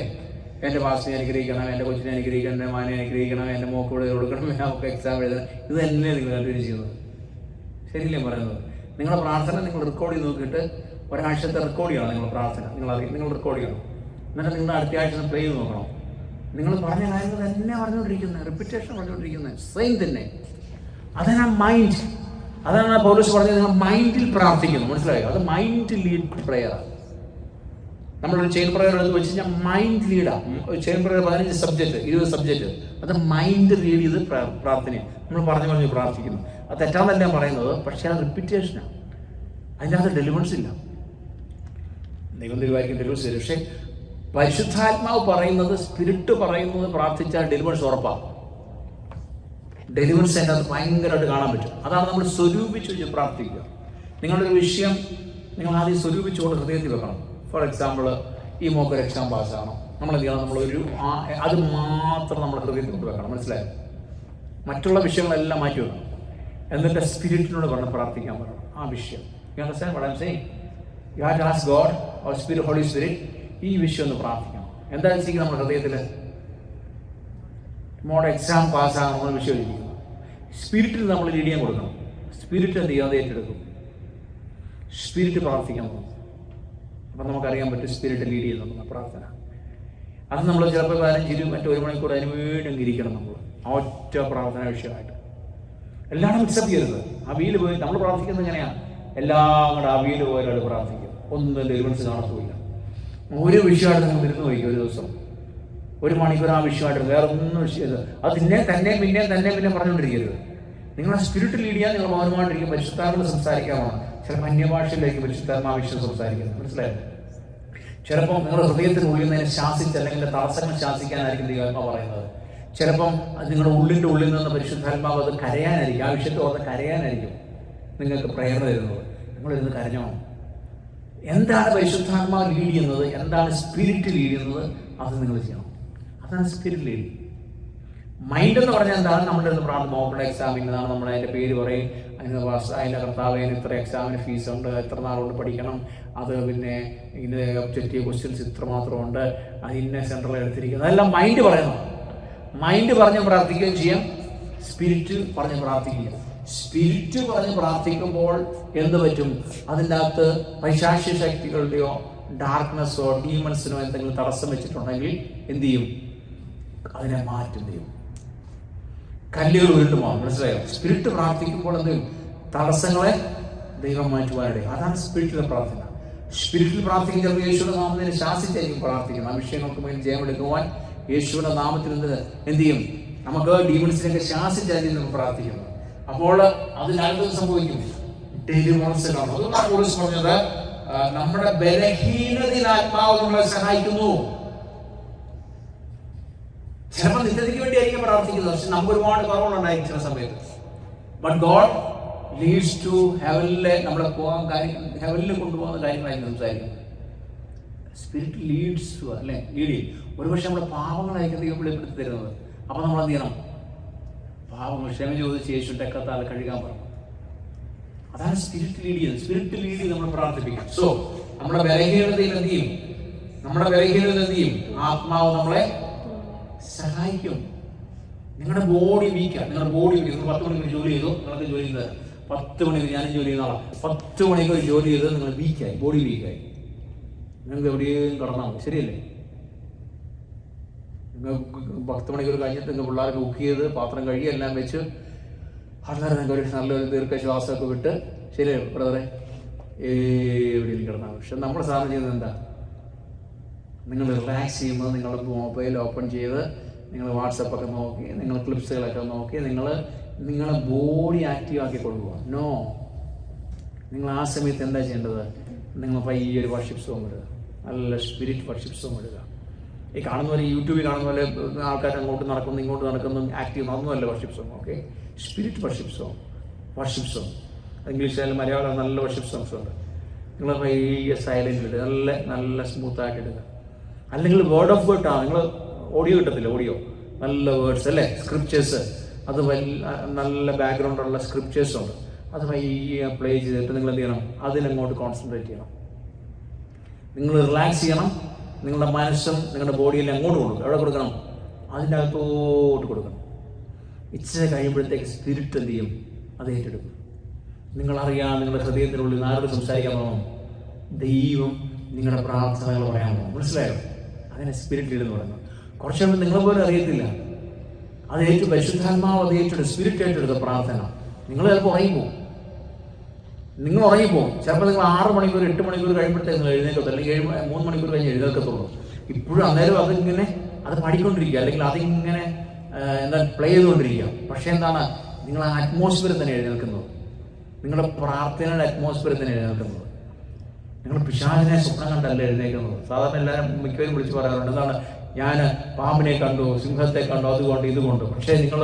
എൻ്റെ പാസ്റ്റിനെ അനുഗ്രഹിക്കണം, എൻ്റെ കൊച്ചിനെ അനുഗ്രഹിക്കണം, എൻ്റെ മാനെ അനുഗ്രഹിക്കണം, എൻ്റെ മോക്കൂടെ കൊടുക്കണം, നമുക്ക് എക്സാം എഴുതണം. ഇത് തന്നെ നിങ്ങൾ കണ്ടിന്യൂ ചെയ്യുന്നത്, ശരിയല്ലേ പറയുന്നത്? നിങ്ങളുടെ പ്രാർത്ഥന നിങ്ങൾ റെക്കോർഡ് ചെയ്ത് നോക്കിയിട്ട് ഒരാഴ്ചത്തെ റെക്കോർഡ് ചെയ്യണം. നിങ്ങളുടെ പ്രാർത്ഥന നിങ്ങൾ റെക്കോർഡ് ചെയ്യണം. എന്നിട്ട് നിങ്ങൾ അടുത്ത ആഴ്ച പ്ലേ ചെയ്ത് നോക്കണം. നിങ്ങൾ പറഞ്ഞ കാര്യങ്ങൾ തന്നെ പറഞ്ഞുകൊണ്ടിരിക്കുന്നത്, റിപ്പീറ്റേഷൻ പറഞ്ഞുകൊണ്ടിരിക്കുന്നത്, സെയിം തന്നെ. അതാണ് ആ മൈൻഡ്. അതാണ് പൗലോസ് പറഞ്ഞത്, നിങ്ങൾ മൈൻഡിൽ പ്രാർത്ഥിക്കുന്നു. മനസ്സിലായോ? അത് മൈൻഡ് ലീഡ് പ്രയറാണ്. നമ്മളൊരു ചെയിൻ പ്രയർ എടുത്ത് വെച്ച് കഴിഞ്ഞാൽ മൈൻഡ് ലീഡാണ്. ചെയിൻ പ്രയർ 15 സബ്ജക്റ്റ് 20 സബ്ജക്റ്റ്, അത് മൈൻഡ് റീഡ് ചെയ്ത് പ്രാർത്ഥനയാണ്. നമ്മൾ പറഞ്ഞു പ്രാർത്ഥിക്കുന്നു. അത് തെറ്റാന്നല്ല ഞാൻ പറയുന്നത്, പക്ഷേ അത് റിപ്പീറ്റേഷനാണ്. അതിനകത്ത് ഡെലിവറൻസ് ഇല്ല. ദൈവം ദൈവമായിരിക്കും ഡെലിവറൻസ് തരും. പക്ഷേ പരിശുദ്ധാത്മാവ് പറയുന്നത്, സ്പിരിറ്റ് പറയുന്നത് പ്രാർത്ഥിച്ചാൽ ഡെലിവറൻസ് ഉറപ്പാണ്. ഡെലിവറൻസ് അതിനകത്ത് ഭയങ്കരമായിട്ട് കാണാൻ പറ്റും. അതാണ് നമ്മൾ സ്വരൂപിച്ച് വെച്ച് പ്രാർത്ഥിക്കുക. നിങ്ങളുടെ ഒരു വിഷയം നിങ്ങൾ ആദ്യം സ്വരൂപിച്ചുകൊണ്ട് ഹൃദയത്തിൽ വെക്കണം. ഫോർ എക്സാമ്പിൾ, ഈ മോക്കൊരു എക്സാം പാസ്സാണോ, നമ്മളെന്ത് ചെയ്യണം? നമ്മളൊരു അത് മാത്രം നമ്മൾ ഹൃദയത്തിൽ കൊണ്ട് വെക്കണം. മനസ്സിലായോ? മറ്റുള്ള വിഷയങ്ങളെല്ലാം മാറ്റി വെക്കണം. എന്നിട്ട് സ്പിരിറ്റിനോട് പറഞ്ഞ് പ്രാർത്ഥിക്കാൻ പറയണം ആ വിഷയം. You understand what I am saying? You have to ask God or spirit, holy spirit, ഈ വിഷയം ഒന്ന് പ്രാർത്ഥിക്കണം. എന്താ വെച്ചിരിക്കും നമ്മുടെ ഹൃദയത്തിൽ? മോടെ എക്സാം പാസ്സാകണമെന്ന് വിഷയം ഇരിക്കുന്നു. സ്പിരിറ്റിൽ നമ്മൾ ലീഡ് ചെയ്യാൻ കൊടുക്കണം. സ്പിരിറ്റ് എന്ത് ചെയ്യാതെ ഏറ്റെടുക്കും. സ്പിരിറ്റ് പ്രാർത്ഥിക്കാൻ പോകും. അപ്പം നമുക്കറിയാൻ പറ്റും സ്പിരിറ്റ് ലീഡ് ചെയ്യുന്നു പ്രാർത്ഥന. അത് നമ്മൾ ചിലപ്പോൾ 15 മറ്റോ 1 മണിക്കൂർ അതിന് വേണ്ടി ഇരിക്കണം. നമ്മൾ ഒറ്റ പ്രാർത്ഥന വിഷയമായിട്ട് എല്ലാം മിക്സപ്പ് ചെയ്യരുത്. അവിയിൽ പോയി നമ്മൾ പ്രാർത്ഥിക്കുന്നത് എങ്ങനെയാണ്? എല്ലാം കൂടെ അവിയിൽ പോയാലും പ്രാർത്ഥിക്കും. ഒന്നും ഡെലിവറൻസ് കാണത്തില്ല. ഒരു വിഷയമായിട്ട് നിങ്ങൾ ഇരുന്ന് പോയിക്കും. ഒരു ദിവസം 1 മണിക്കൂർ ആ വിഷയമായിട്ട് വേറെ ഒന്നും വിഷയം. അത് തന്നെ പിന്നെ പറഞ്ഞുകൊണ്ടിരിക്കരുത്. നിങ്ങളെ സ്പിരിറ്റ് ലീഡ് ചെയ്യാൻ നിങ്ങൾ മൗനമായിട്ടിരിക്കും. പരിശുദ്ധാത്മാവ് സംസാരിക്കാമാണ്. ചിലപ്പോൾ അന്യഭാഷയിലേക്ക് പരിശുദ്ധാത്മാവിശ്യം സംസാരിക്കുന്നത്. മനസ്സിലായോ? ചിലപ്പോൾ നിങ്ങളുടെ ഹൃദയത്തിനുള്ളിൽ നിന്ന് ശാസിച്ച് അല്ലെങ്കിൽ തടസ്സങ്ങൾ ശാസിക്കാനായിരിക്കും ദൈവാത്മാവ് പറയുന്നത്. ചിലപ്പം അത് നിങ്ങളുടെ ഉള്ളിൽ നിന്ന് പരിശുദ്ധാത്മാവ് അത് കരയാനായിരിക്കും. ആ വിഷയത്തിൽ ഓർത്ത് കരയാനായിരിക്കും നിങ്ങൾക്ക് പ്രേരണ തരുന്നത്. നിങ്ങളിരുന്ന് കരഞ്ഞോ? എന്താണ് പരിശുദ്ധാത്മാവ് ലീഡ് ചെയ്യുന്നത്, എന്താണ് സ്പിരിറ്റ് ലീഡ് ചെയ്യുന്നത്, അത് നിങ്ങൾ ചെയ്യണം. അതാണ് സ്പിരിറ്റ് ലീഡ്. മൈൻഡ് എന്ന് പറഞ്ഞാൽ എന്താണ്? നമ്മുടെ മോക്കഡ് എക്സാമിനാണ് നമ്മൾ അതിൻ്റെ പേര് പറയും. അതിൻ്റെ കർത്താവ് ഇത്ര എക്സാമിന് ഫീസ് ഉണ്ട്, എത്ര നാളുകൊണ്ട് പഠിക്കണം, അത് പിന്നെ ഇന്ന ഒബ്ജക്റ്റീവ് ക്വസ്റ്റ്യൻസ് ഇത്ര മാത്രമുണ്ട്, അത് ഇന്ന സെൻറ്ററിൽ എടുത്തിരിക്കുന്നത്, അതെല്ലാം മൈൻഡ് പറയുന്നു. മൈൻഡ് പറഞ്ഞ് പ്രാർത്ഥിക്കുകയും ചെയ്യാം, സ്പിരിറ്റ് പറഞ്ഞ് പ്രാർത്ഥിക്കുക. സ്പിരിറ്റ് പറഞ്ഞ് പ്രാർത്ഥിക്കുമ്പോൾ എന്ത് പറ്റും? അതിൻ്റെ അകത്ത് പൈശാചിക ശക്തികളുടെയോ ഡാർക്ക്നെസ്സോ ഡീമൺസിനോ എന്തെങ്കിലും തടസ്സം വെച്ചിട്ടുണ്ടെങ്കിൽ എന്ത് ചെയ്യും? അതിനെ മാറ്റും ചെയ്യും. കല്ലുകൾ ഉരുണ്ടുമാകും. മനസ്സിലായോ? സ്പിരിറ്റ് പ്രാർത്ഥിക്കുമ്പോൾ എന്തെങ്കിലും തടസ്സങ്ങളെ ദൈവം മാറ്റുവാനിട. അതാണ് സ്പിരിറ്റിലെ പ്രാർത്ഥന. സ്പിരിറ്റിൽ പ്രാർത്ഥിക്കുന്ന യേശുവിന്റെ നാമത്തിന് ശാസിച്ചായിരിക്കും പ്രാർത്ഥിക്കുന്നത്. ആ വിഷയങ്ങൾക്ക് വേണ്ടി ജയമെടുക്കുവാൻ യേശുവിന്റെ നാമത്തിൽ എന്ത് ചെയ്യും? നമുക്ക് ഡീമൺസിനൊക്കെ ശാസിച്ചായിരിക്കും നമ്മൾ പ്രാർത്ഥിക്കുന്നത്. അപ്പോൾ അതിനകത്ത് സംഭവിക്കും ഡെലിവറൻസ് കാണും. അതുകൊണ്ടാണ് പോലീസ് പറഞ്ഞത്, നമ്മുടെ ബലഹീനതയിൽ ആത്മാവ് നമ്മളെ സഹായിക്കുന്നു. ചിലപ്പോൾ നിത്യതയ്ക്ക് വേണ്ടിയായിരിക്കും പ്രാർത്ഥിക്കുന്നത്, പക്ഷെ നമുക്ക് ഒരുപാട് കുറവുണ്ടായിരിക്കും ചില സമയത്ത്. ബട്ട് ഗോഡ് ലീഡ്സ് ടു ഹെവനിലെ നമ്മളെ പോകാൻ ഹെവനിൽ കൊണ്ടുപോകുന്ന കാര്യങ്ങളായിരിക്കും സംസാരിക്കുന്നത്. സ്പിരിറ്റ് ലീഡ്സ് ടു, അല്ലേ? ലീഡ് ചെയ്യും. ഒരുപക്ഷെ നമ്മുടെ പാപങ്ങളായിരിക്കും ദൈവം വെളിപ്പെടുത്തി തരുന്നത്. അപ്പം നമ്മൾ എന്ത് ചെയ്യണം? പാപങ്ങൾ ക്ഷമ ചോദിച്ച് യേശുവിന്റെ രക്തത്താൽ കഴുകാൻ പറഞ്ഞു. അതാണ് സ്പിരിറ്റ് ലീഡ് ചെയ്യുന്നത്. സ്പിരിറ്റ് ലീഡ് ചെയ്ത് നമ്മൾ പ്രാർത്ഥിപ്പിക്കും. സോ നമ്മുടെ ബലഹീനതയിൽ എന്ത് ചെയ്യും? ആത്മാവ് നമ്മളെ സഹായിക്കും. നിങ്ങളുടെ ബോഡി വീക്കാണ്. നിങ്ങൾ 10 മണിക്കൂർ ജോലി ചെയ്തു, നിങ്ങൾക്ക് ജോലി ചെയ്തത് 10 മണിക്കൂർ, ഞാനും ജോലി ചെയ്യുന്ന ആളാണ്. 10 മണിക്കൂർ ജോലി ചെയ്ത് നിങ്ങൾ വീക്കായി, ബോഡി വീക്കായി. നിങ്ങൾക്ക് എവിടെയും കിടന്നാൽ മതി, ശരിയല്ലേ? നിങ്ങൾ 10 മണിക്കൂർ കഴിഞ്ഞിട്ട് നിങ്ങൾ പിള്ളേർക്ക് കുക്ക് ചെയ്ത് പാത്രം കഴുകി എല്ലാം വെച്ച് വളരെ നിങ്ങൾക്ക് നല്ലൊരു ദീർഘശ്വാസമൊക്കെ വിട്ട്, ശരിയല്ലേ ബ്രദറെ? എവിടെയും കിടന്നാൽ മതി. പക്ഷെ നമ്മൾ സാധനം ചെയ്യുന്നത് എന്താ? നിങ്ങൾ റിലാക്സ് ചെയ്യുമ്പോൾ നിങ്ങൾ മൊബൈൽ ഓപ്പൺ ചെയ്ത് നിങ്ങൾ വാട്സപ്പൊക്കെ നോക്കി, നിങ്ങൾ ക്ലിപ്സുകളൊക്കെ നോക്കി നിങ്ങളെ ബോഡി ആക്റ്റീവ് ആക്കി കൊണ്ടുപോകാം. നോ, നിങ്ങൾ ആ സമയത്ത് എന്താ ചെയ്യേണ്ടത്? നിങ്ങൾ പയ്യെ ഒരു വർഷിപ്പ് സോങ് ഇടുക, നല്ല സ്പിരിറ്റ് വർഷിപ്പ് സോങ് ഇടുക. ഈ കാണുന്ന പോലെ യൂട്യൂബിൽ കാണുന്ന പോലെ ആൾക്കാർ അങ്ങോട്ട് നടക്കുന്നു ഇങ്ങോട്ട് നടക്കുന്നു ആക്റ്റീവ് അതൊന്നുമല്ല worship song. Okay, spirit worship song. ഇംഗ്ലീഷിലായാലും മലയാളം നല്ല വർഷിപ്പ് സോങ്സ് ഉണ്ട്. നിങ്ങൾ പയ്യെ സൈലൻ്റ് ഇടുക, നല്ല സ്മൂത്തായിട്ട് ഇടുക. അല്ലെങ്കിൽ വേർഡ് ഓഫ് വേർഡാണ്. നിങ്ങൾ ഓഡിയോ കിട്ടത്തില്ല, ഓഡിയോ നല്ല വേർഡ്സ് അല്ലേ, സ്ക്രിപ്റ്റേഴ്സ്, അത് നല്ല ബാക്ക്ഗ്രൗണ്ടുള്ള സ്ക്രിപ്റ്റേഴ്സ് ഉണ്ട്. അത് പയ്യെ പ്ലേ ചെയ്തിട്ട് നിങ്ങൾ എന്ത് ചെയ്യണം? അതിനങ്ങോട്ട് കോൺസെൻട്രേറ്റ് ചെയ്യണം. നിങ്ങൾ റിലാക്സ് ചെയ്യണം. നിങ്ങളുടെ മനസ്സും നിങ്ങളുടെ ബോഡിയെല്ലാം അങ്ങോട്ട് കൊടുക്കണം. എവിടെ കൊടുക്കണം? അതിൻ്റെ അകത്തോട്ട് കൊടുക്കണം. ഇച്ചിരി കഴിയുമ്പോഴത്തേക്ക് സ്പിരിറ്റ് എന്ത് ചെയ്യും? അത് ഏറ്റെടുക്കും. നിങ്ങളറിയാം, നിങ്ങളുടെ ഹൃദയത്തിനുള്ളിൽ ആരോട് സംസാരിക്കാൻ തോന്നും? ദൈവം നിങ്ങളുടെ പ്രാർത്ഥനകൾ പറയാൻ തോന്നും. മനസ്സിലായോ? അങ്ങനെ സ്പിരിറ്റ് ലീഡ് എന്ന് പറയുന്നത്. കുറച്ച് കഴിയുമ്പോൾ നിങ്ങളെ പോലും അറിയത്തില്ല. അത് ഏറ്റവും പരിശുദ്ധാത്മാവ് അത് ഏറ്റെടുത്ത് സ്പിരിറ്റ് ഏറ്റെടുത്ത പ്രാർത്ഥന. നിങ്ങൾ ചിലപ്പോൾ ഉറങ്ങിപ്പോവും. ചിലപ്പോൾ നിങ്ങൾ 6 മണിക്കൂർ 8 മണിക്കൂർ കഴിയുമ്പോഴത്തേക്ക് നിങ്ങൾ എഴുന്നേക്കത്തുള്ളൂ, അല്ലെങ്കിൽ 3 മണിക്കൂർ കഴിഞ്ഞ് എഴുന്നേൽക്കത്തുള്ളൂ. ഇപ്പോഴും അന്നേരം അതിങ്ങനെ അത് പാടിക്കൊണ്ടിരിക്കുക, അല്ലെങ്കിൽ അതിങ്ങനെ പ്ലേ ചെയ്തുകൊണ്ടിരിക്കുക. പക്ഷേ എന്താണ്, നിങ്ങൾ ആ അറ്റ്മോസ്ഫിയറിൽ തന്നെ എഴുന്നേൽക്കുന്നത്, നിങ്ങളുടെ പ്രാർത്ഥനയുടെ അറ്റ്മോസ്ഫിയറിൽ തന്നെ എഴുന്നേൽക്കുന്നത്. നിങ്ങൾ പിശാചിനെ സ്വപ്നം കണ്ടല്ല എഴുന്നേൽക്കുന്നത്. സാധാരണ എല്ലാവരും മിക്കവരും വിളിച്ച് പറയാറുണ്ട്, എന്താണ്, ഞാൻ പാമ്പിനെ കണ്ടു, സിംഹത്തെ കണ്ടു, അതുകൊണ്ട് ഇതുകൊണ്ട്. പക്ഷേ നിങ്ങൾ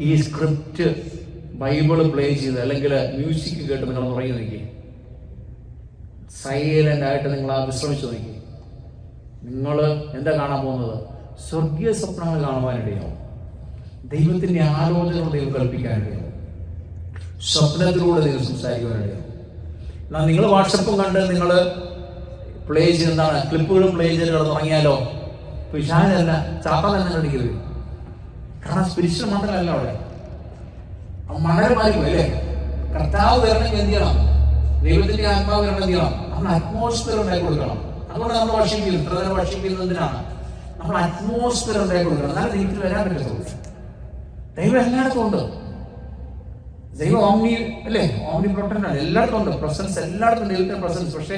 ഈ സ്ക്രിപ്റ്റ് ബൈബിള് പ്ലേ ചെയ്ത് അല്ലെങ്കിൽ മ്യൂസിക് കേട്ട് നിങ്ങൾ ഉറങ്ങി നോക്കി, സൈലന്റ് ആയിട്ട് നിങ്ങൾ ആ വിശ്രമിച്ചു നോക്കി, നിങ്ങൾ എന്താ കാണാൻ പോകുന്നത്? സ്വർഗീയ സ്വപ്നങ്ങൾ കാണുവാനിടയാവും. ദൈവത്തിന്റെ ആലോചനകൾ ദൈവം കൽപ്പിക്കാനിടയാവും. സ്വപ്നത്തിലൂടെ ദൈവം സംസാരിക്കുവാനിടയാവും. എന്നാൽ നിങ്ങൾ വാട്സപ്പും കണ്ട് നിങ്ങൾ പ്ലേ ചെയ്ത് എന്താണ് ക്ലിപ്പുകളും പ്ലേ ചെയ്ത് കിടന്നുറങ്ങിയാലോ പിശാചല്ല, ചാത്ത തന്നെ കടിക്കരുത്. കാരണം സ്പിരിച്വൽ മണ്ഡലമല്ല അവിടെ. മണരമായിരിക്കും അല്ലേ? കർത്താവ് വരണമെങ്കിൽ എന്ത് ചെയ്യണം? ദൈവത്തിന്റെ ആത്മാവ് വരണം, എന്ത് ചെയ്യണം? നമ്മൾ അറ്റ്മോസ്ഫിയർ ഉണ്ടാക്കി കൊടുക്കണം. അതുകൊണ്ട് നമ്മൾ വർഷിപ്പിക്കുന്നു. ഇത്ര നേരം വർഷിപ്പിക്കുന്നതിനാണ് നമ്മൾ അറ്റ്മോസ്ഫിയർ ഉണ്ടാക്കി കൊടുക്കണം. എന്നാലും ദൈവത്തിൽ വരാൻ പറ്റത്തുള്ളൂ. ദൈവം എല്ലായിടത്തും ഉണ്ട്. ദൈവം ഓംനി അല്ലേ? ഓംനി പ്രൊട്ടൻ്റ് ആണ്. എല്ലായിടത്തും ഉണ്ട് പ്രസൻസ്, എല്ലായിടത്തും ദൈവത്തിന്റെ പ്രസൻസ്. പക്ഷേ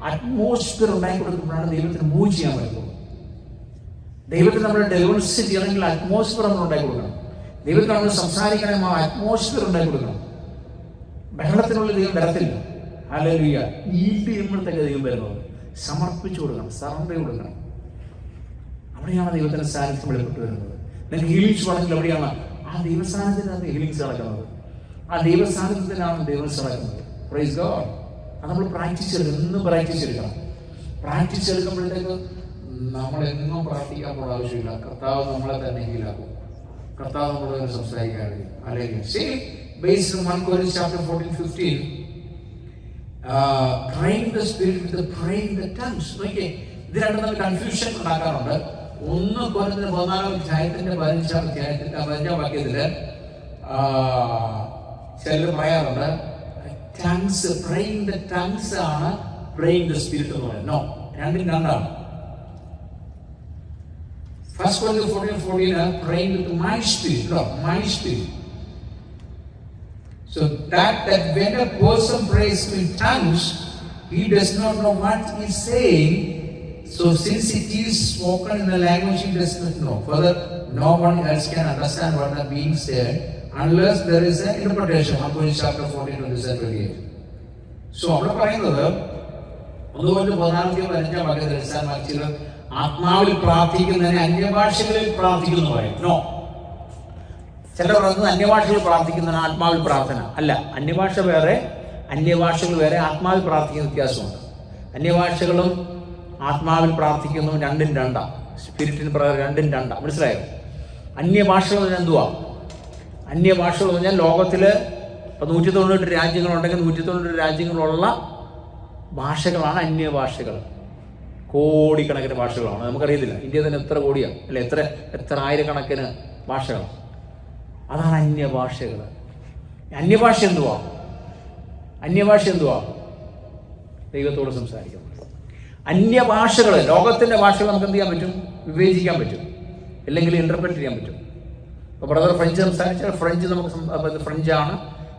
അറ്റ്മോസ്ഫിയർ ഉണ്ടാക്കി കൊടുക്കുമ്പോഴാണ് ദൈവത്തിന് മൂവ് ചെയ്യാൻ പറ്റുള്ളൂ. ദൈവത്തിന് നമ്മൾ ഡെലിവറൻസ് ചെയ്യണമെങ്കിൽ അറ്റ്മോസ്ഫിയർ നമ്മൾ ഉണ്ടാക്കി കൊടുക്കണം. ദൈവത്തിന് നമ്മൾ സംസാരിക്കണമെങ്കിൽ ആ അറ്റ്മോസ്ഫിയർ ഉണ്ടാക്കി കൊടുക്കണം. ബഹളത്തിനുള്ളിൽ ദൈവം വരത്തില്ല. ഹല്ലേലൂയ. ഈൽഡ് ചെയ്യുമ്പോഴത്തേക്ക് ദൈവം വരുന്നത്. സമർപ്പിച്ചു കൊടുക്കണം, സറണ്ടർ കൊടുക്കണം. അവിടെയാണ് ദൈവത്തിന്റെ സാന്നിധ്യം വെളിപ്പെട്ട് വരുന്നത്. നിങ്ങൾക്ക് ഹീലിങ്സ് വേണമെങ്കിൽ എവിടെയാണ്? ആ ദൈവസാന്നിധ്യത്തിനകത്ത് ഹീലിങ്സ് നടക്കുന്നത്. ആ ദൈവസാന്നിധ്യത്തിനാണ് ദൈവസ് നടക്കുന്നത്. Praise God. അത് നമ്മൾ പ്രാക്ടീസ് ചെയ്യണം, എന്നും പ്രാക്ടീസ് എടുക്കണം. പ്രാക്ടീസ് എടുക്കുമ്പോഴത്തേക്ക് നമ്മളെന്നും പ്രാർത്ഥിക്കാൻ പോകാൻ ആവശ്യമില്ല. കർത്താവ് നമ്മളെ തന്നെ ഹീലാക്കും. കർത്താവ് നമ്മളോട് സംസാരിക്കാറില്ല. അല്ലെങ്കിൽ ശരി, based on 1 Corinthians chapter 14-15, praying the spirit with the praying the tongues. Okay, ഇത് രണ്ടും നമ്മൾ കൺഫ്യൂഷൻ ഉണ്ടാക്കാറുണ്ട്. 1 Corinthians 15 വാക്യത്തില് ചിലർ പറയാറുണ്ട് ടങ്സ്, പ്രേയിങ് ദ ടങ്സ് ആണ് പ്രേയിങ് ദ സ്പിരിറ്റ് എന്ന് പറയുന്നത്. നോ, രണ്ടും രണ്ടാണ്. 1 Corinthians 14:14 praying with my spirit, no, my spirit. So that when a person prays in tongues, he does not know what he is saying. So since it is spoken in a language he does not know, further no one else can understand what is being said unless there is an interpretation. 1 Corinthians chapter 14:27-28. So അവിടെ പറയുന്നത് 1 Corinthians 15 വാക്യത്തിൽ ചിലർ ആത്മാവിൽ പ്രാർത്ഥിക്കുന്നതിന് അന്യഭാഷകളിൽ പ്രാർത്ഥിക്കുന്നു പറയും. No, ചിലർ പറയുന്നത് അന്യഭാഷകൾ പ്രാർത്ഥിക്കുന്നതിന് ആത്മാവിൽ പ്രാർത്ഥന അല്ല. അന്യഭാഷ വേറെ, അന്യഭാഷകൾ വേറെ, ആത്മാവിൽ പ്രാർത്ഥിക്കുന്ന വ്യത്യാസമുണ്ട്. അന്യഭാഷകളും ആത്മാവിൽ പ്രാർത്ഥിക്കുന്നതും രണ്ടും രണ്ടാണ്. സ്പിരിറ്റിന് പ്രകാരം രണ്ടും രണ്ടാണ്. മനസ്സിലായോ? അന്യഭാഷകൾ എന്തുവാ? അന്യഭാഷകൾ എന്ന് പറഞ്ഞാൽ ലോകത്തിൽ 198 രാജ്യങ്ങളുണ്ടെങ്കിൽ 198 രാജ്യങ്ങളുള്ള ഭാഷകളാണ് അന്യഭാഷകൾ. കോടിക്കണക്കിന് ഭാഷകളാണ്. നമുക്കറിയത്തില്ല ഇന്ത്യ തന്നെ എത്ര കോടിയാണ് അല്ലെ, എത്ര ആയിരക്കണക്കിന് ഭാഷകളാണ്. അതാണ് അന്യഭാഷകൾ. അന്യഭാഷ എന്തുവാ? അന്യഭാഷ എന്തുവാ? ദൈവത്തോട് സംസാരിക്കുന്നത്. അന്യഭാഷകൾ, ലോകത്തിന്റെ ഭാഷകൾ നമുക്ക് എന്ത് ചെയ്യാൻ പറ്റും? വിവേചിക്കാൻ പറ്റും, അല്ലെങ്കിൽ ഇന്റർപ്രറ്റ് ചെയ്യാൻ പറ്റും. ഇപ്പോൾ ബ്രദർ ഫ്രഞ്ച് സംസാരിച്ചാൽ ഫ്രഞ്ച് നമുക്ക് ഫ്രഞ്ചാണ്,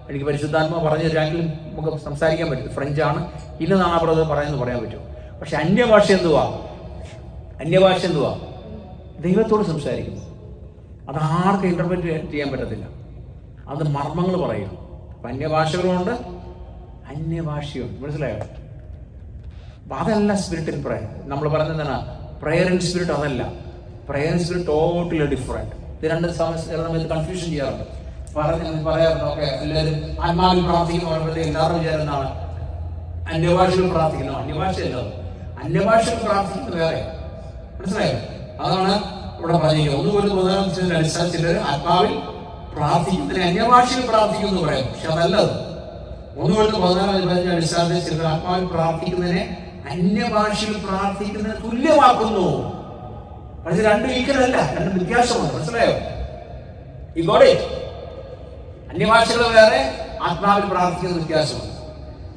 എനിക്ക് പരിശുദ്ധാത്മാ പറഞ്ഞ രാജ്യങ്ങളിൽ നമുക്ക് സംസാരിക്കാൻ പറ്റും, ഫ്രഞ്ചാണ് ഇന്നതാണ് ആ ബ്രദർ പറയുന്നത് പറയാൻ പറ്റും. പക്ഷെ അന്യഭാഷ എന്തുവാ? അന്യഭാഷ എന്തുവാ? ദൈവത്തോട് സംസാരിക്കുന്നു. അത് ആർക്കും ഇന്റർപ്രറ്റ് ചെയ്യാൻ പറ്റത്തില്ല. അത് മർമ്മങ്ങൾ പറയും. അപ്പം അന്യഭാഷകളുണ്ട്, അന്യഭാഷയുണ്ട്. മനസ്സിലായോ? അപ്പം അതല്ല സ്പിരിറ്റ് ഇൻ പ്രയർ. നമ്മൾ പറയുന്നത് എന്താണ്? പ്രയർ ഇൻ സ്പിരിറ്റ് അതല്ല. Prayer in spirit totally different. ഇത് രണ്ട് സമയത്ത് കൺഫ്യൂഷൻ ചെയ്യാറുണ്ട്. പറയാറുണ്ട് ഓക്കെ എല്ലാവരും ആത്മാവിൽ പ്രാർത്ഥിക്കുന്ന പറയുമ്പോഴത്തേക്ക് എല്ലാവരും വിചാരം എന്താണ്? അന്യഭാഷകൾ പ്രാർത്ഥിക്കുന്നു. അന്യഭാഷയല്ല, അന്യഭാഷകൾ പ്രാർത്ഥിക്കുന്നത് വേറെ. മനസ്സിലായോ? അതാണ് ഇവിടെ പറഞ്ഞിരിക്കുന്നത്. 1 Corinthians അടിസ്ഥാനത്തിൽ ആത്മാവിൽ പ്രാർത്ഥിക്കുന്നതിന് അന്യഭാഷയിൽ പ്രാർത്ഥിക്കുന്നു പറയാം. പക്ഷെ അതല്ലത്. 1 Corinthians അടിസ്ഥാനത്തിൽ ചിലർ ആത്മാവിൽ പ്രാർത്ഥിക്കുന്നതിനെ അന്യഭാഷയിൽ പ്രാർത്ഥിക്കുന്നതിന് തുല്യമാക്കുന്നു. പക്ഷെ രണ്ടും ഈക്വലല്ല, രണ്ടും വ്യത്യാസമാണ്. മനസ്സിലായോ? ഈ ഗോഡ് അന്യഭാഷകൾ വേറെ, ആത്മാവിൽ പ്രാർത്ഥിക്കുന്ന വ്യത്യാസമുണ്ട്.